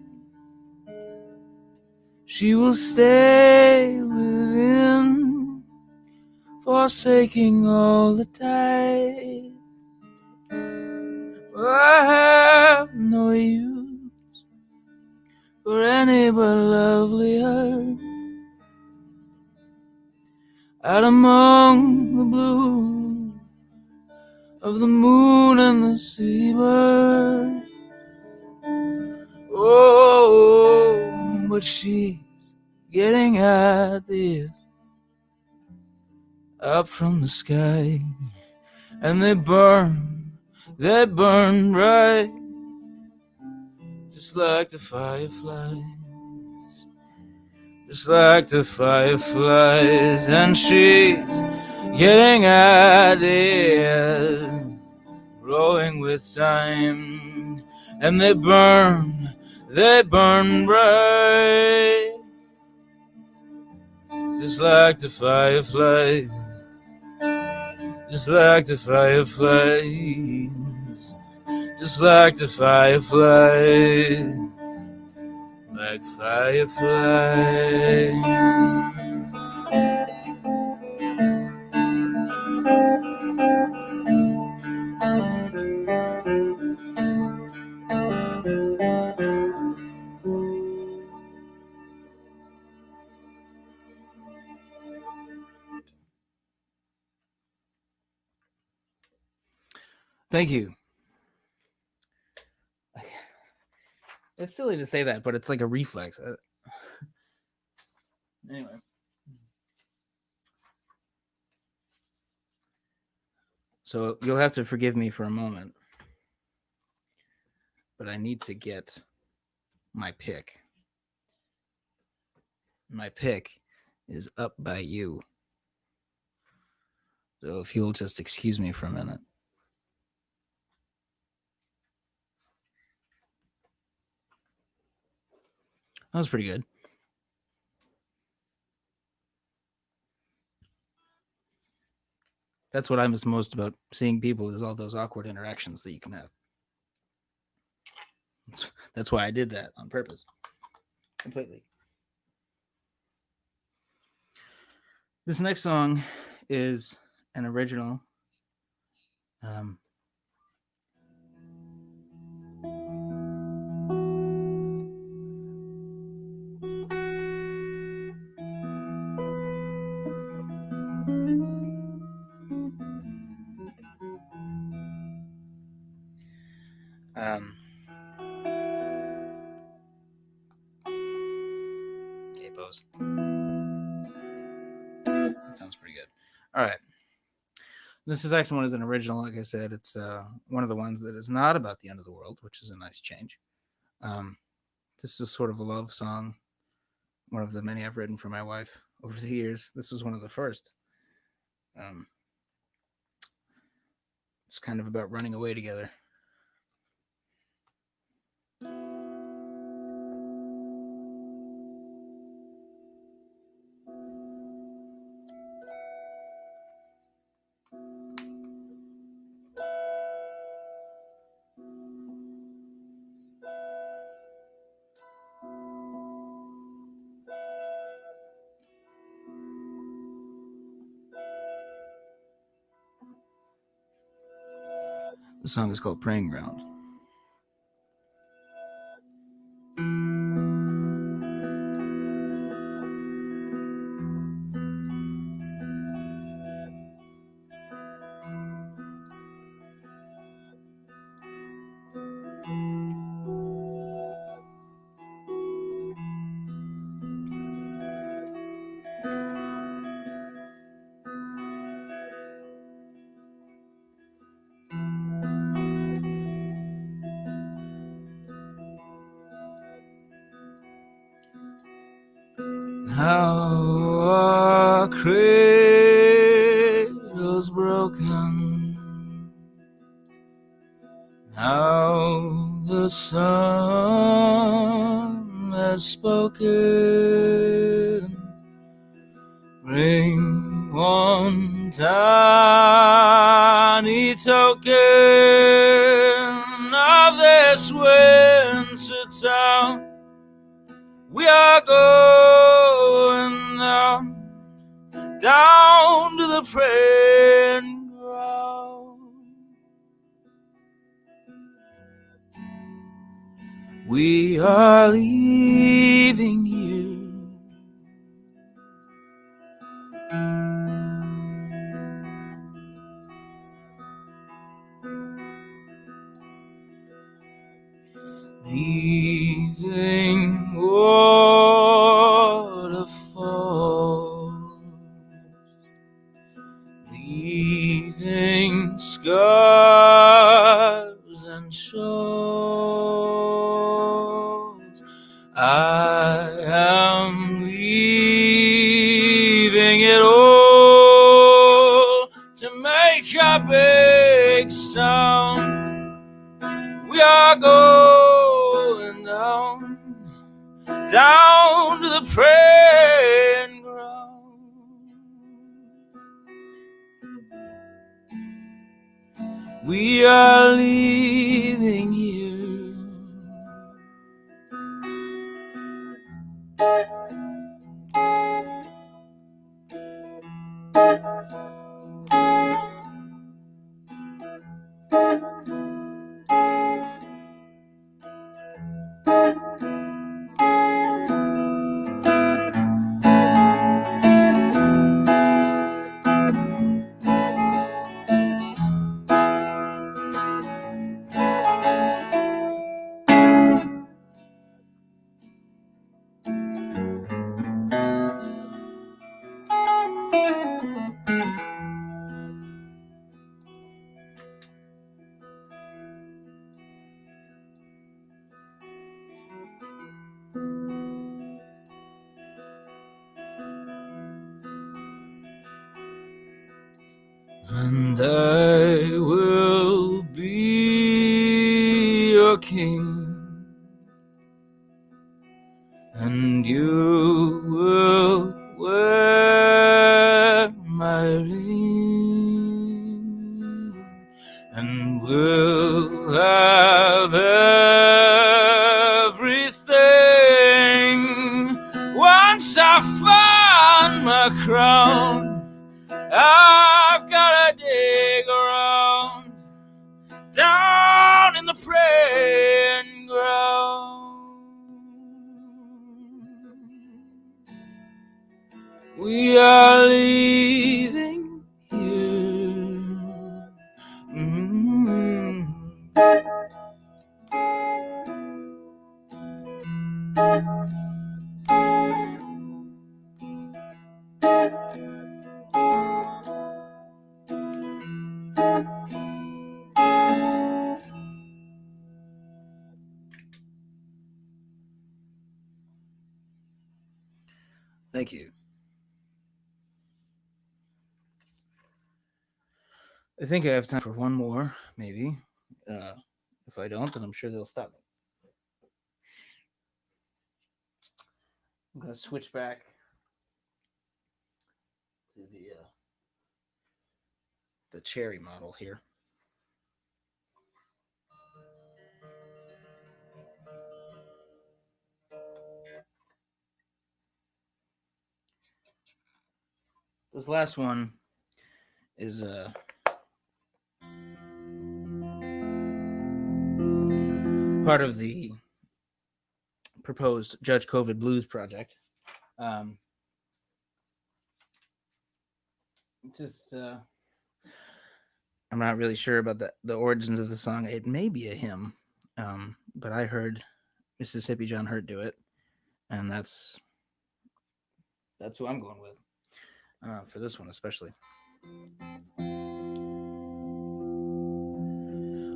She will stay within, forsaking all the tide. Well, I have no use for any but lovelier out among the blue of the moon and the seabird. Oh, but she's getting ideas up from the sky, and they burn bright, just like the fireflies, just like the fireflies. And she's getting ideas, growing with time, and they burn bright, just like the fireflies, just like the fireflies, just like the fireflies, like fireflies. Thank you. It's silly to say that, but it's like a reflex. Anyway. So you'll have to forgive me for a moment, but I need to get my pick. My pick is Up by You. So if you'll just excuse me for a minute. That was pretty good. That's what I miss most about seeing people, is all those awkward interactions that you can have. That's why I did that on purpose. Completely. This next song is an original. Capos. That sounds pretty good. All right. This is actually one is an original. Like I said, it's one of the ones that is not about the end of the world, which is a nice change. This is sort of a love song, one of the many I've written for my wife over the years. This was one of the first. It's kind of about running away together. The song is called Praying Ground. How our cradle's broken, how the sun has spoken. Bring one tiny token of this winter town. We are going down to the praying ground. We are leaving you. Leaving waterfalls, leaving scars and shores. I am leaving it all to make a big sound. We are going down to the praying ground. We are leaving here. And I will be your king, and you will wear my ring, and we'll have everything. Once I find my crown, I've gotta dig around down in the praying ground. We are leaving here. Mm-hmm. Thank you. I think I have time for one more, maybe. If I don't, then I'm sure they'll stop me. I'm going to switch back to the cherry model here. This last one is part of the proposed Judge COVID Blues project. I'm not really sure about the origins of the song. It may be a hymn, but I heard Mississippi John Hurt do it, and that's who I'm going with for this one especially.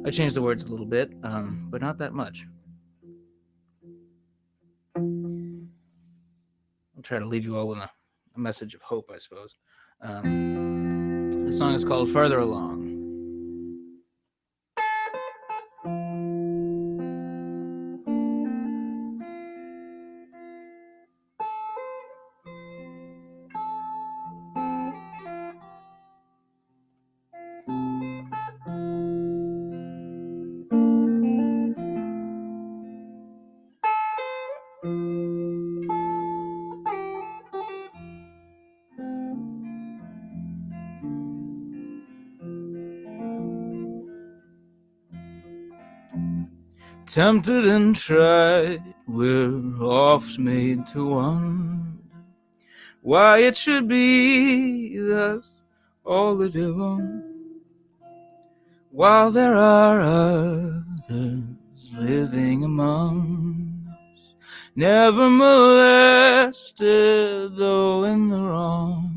I changed the words a little bit, but not that much. I'll try to leave you all with a message of hope, I suppose. The song is called Further Along. Tempted and tried, we're oft made to wonder why it should be thus all the day long, while there are others living among us, never molested though in the wrong.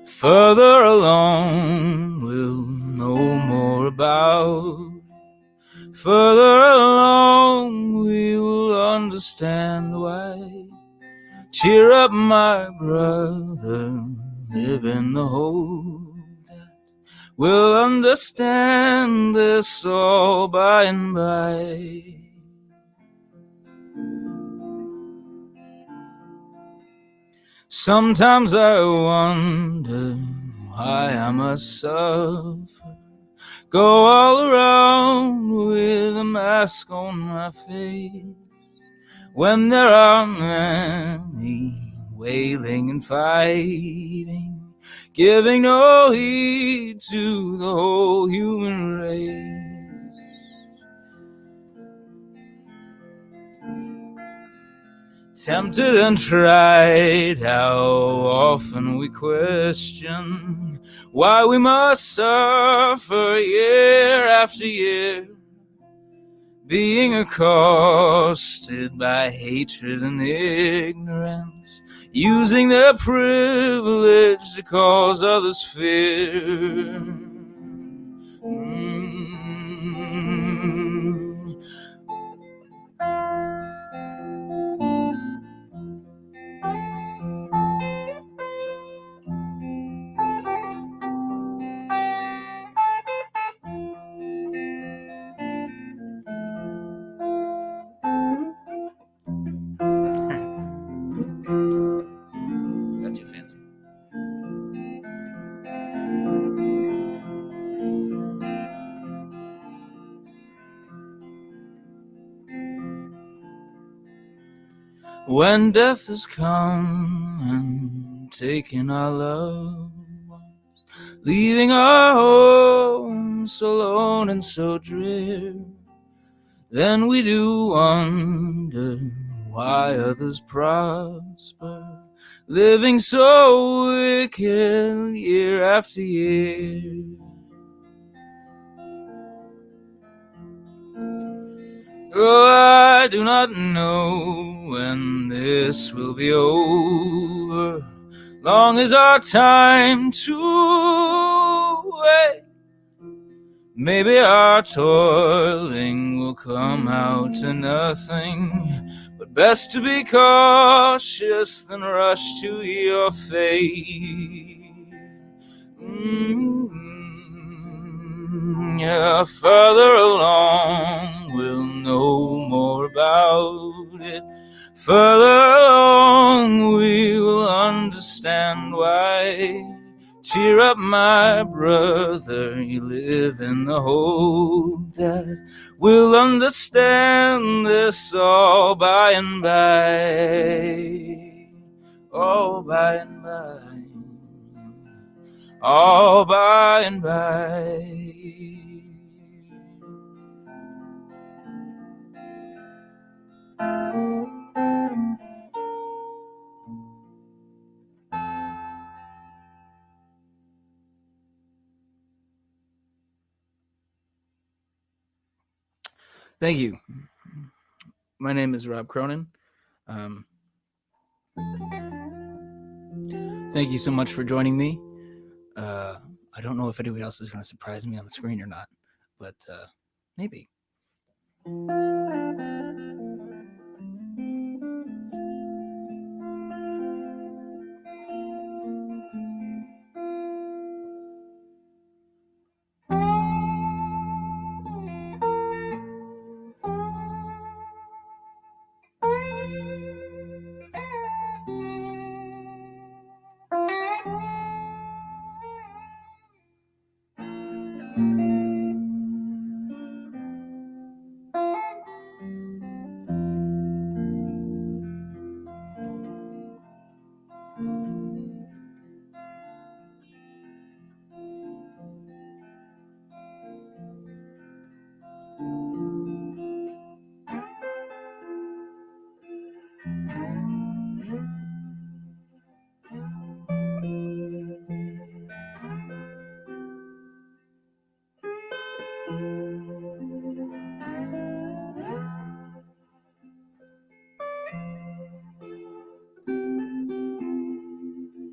Further along, we'll know more about. Further along, we will understand why. Cheer up, my brother, live in the hope that we'll understand this all by and by. Sometimes I wonder why I must suffer, go all around with a mask on my face, when there are many wailing and fighting, giving no heed to the whole human race. Tempted and tried, how often we question why we must suffer year after year, being accosted by hatred and ignorance, using their privilege to cause others fear. Got you fancy. When death has come and taken our love, leaving our homes so lone and so drear, then we do wonder why others prosper, living so wicked year after year. Oh, I do not know when this will be over, long is our time to wait. Maybe our toiling will come out to nothing, but best to be cautious than rush to your fate. Yeah, further along we'll know more about it. Further along we will understand why. Cheer up, my brother, you live in the hope that we'll understand this all by and by. All by and by. All by and by. Thank you. My name is Rob Kronen. Thank you so much for joining me. I don't know if anybody else is going to surprise me on the screen or not, but maybe.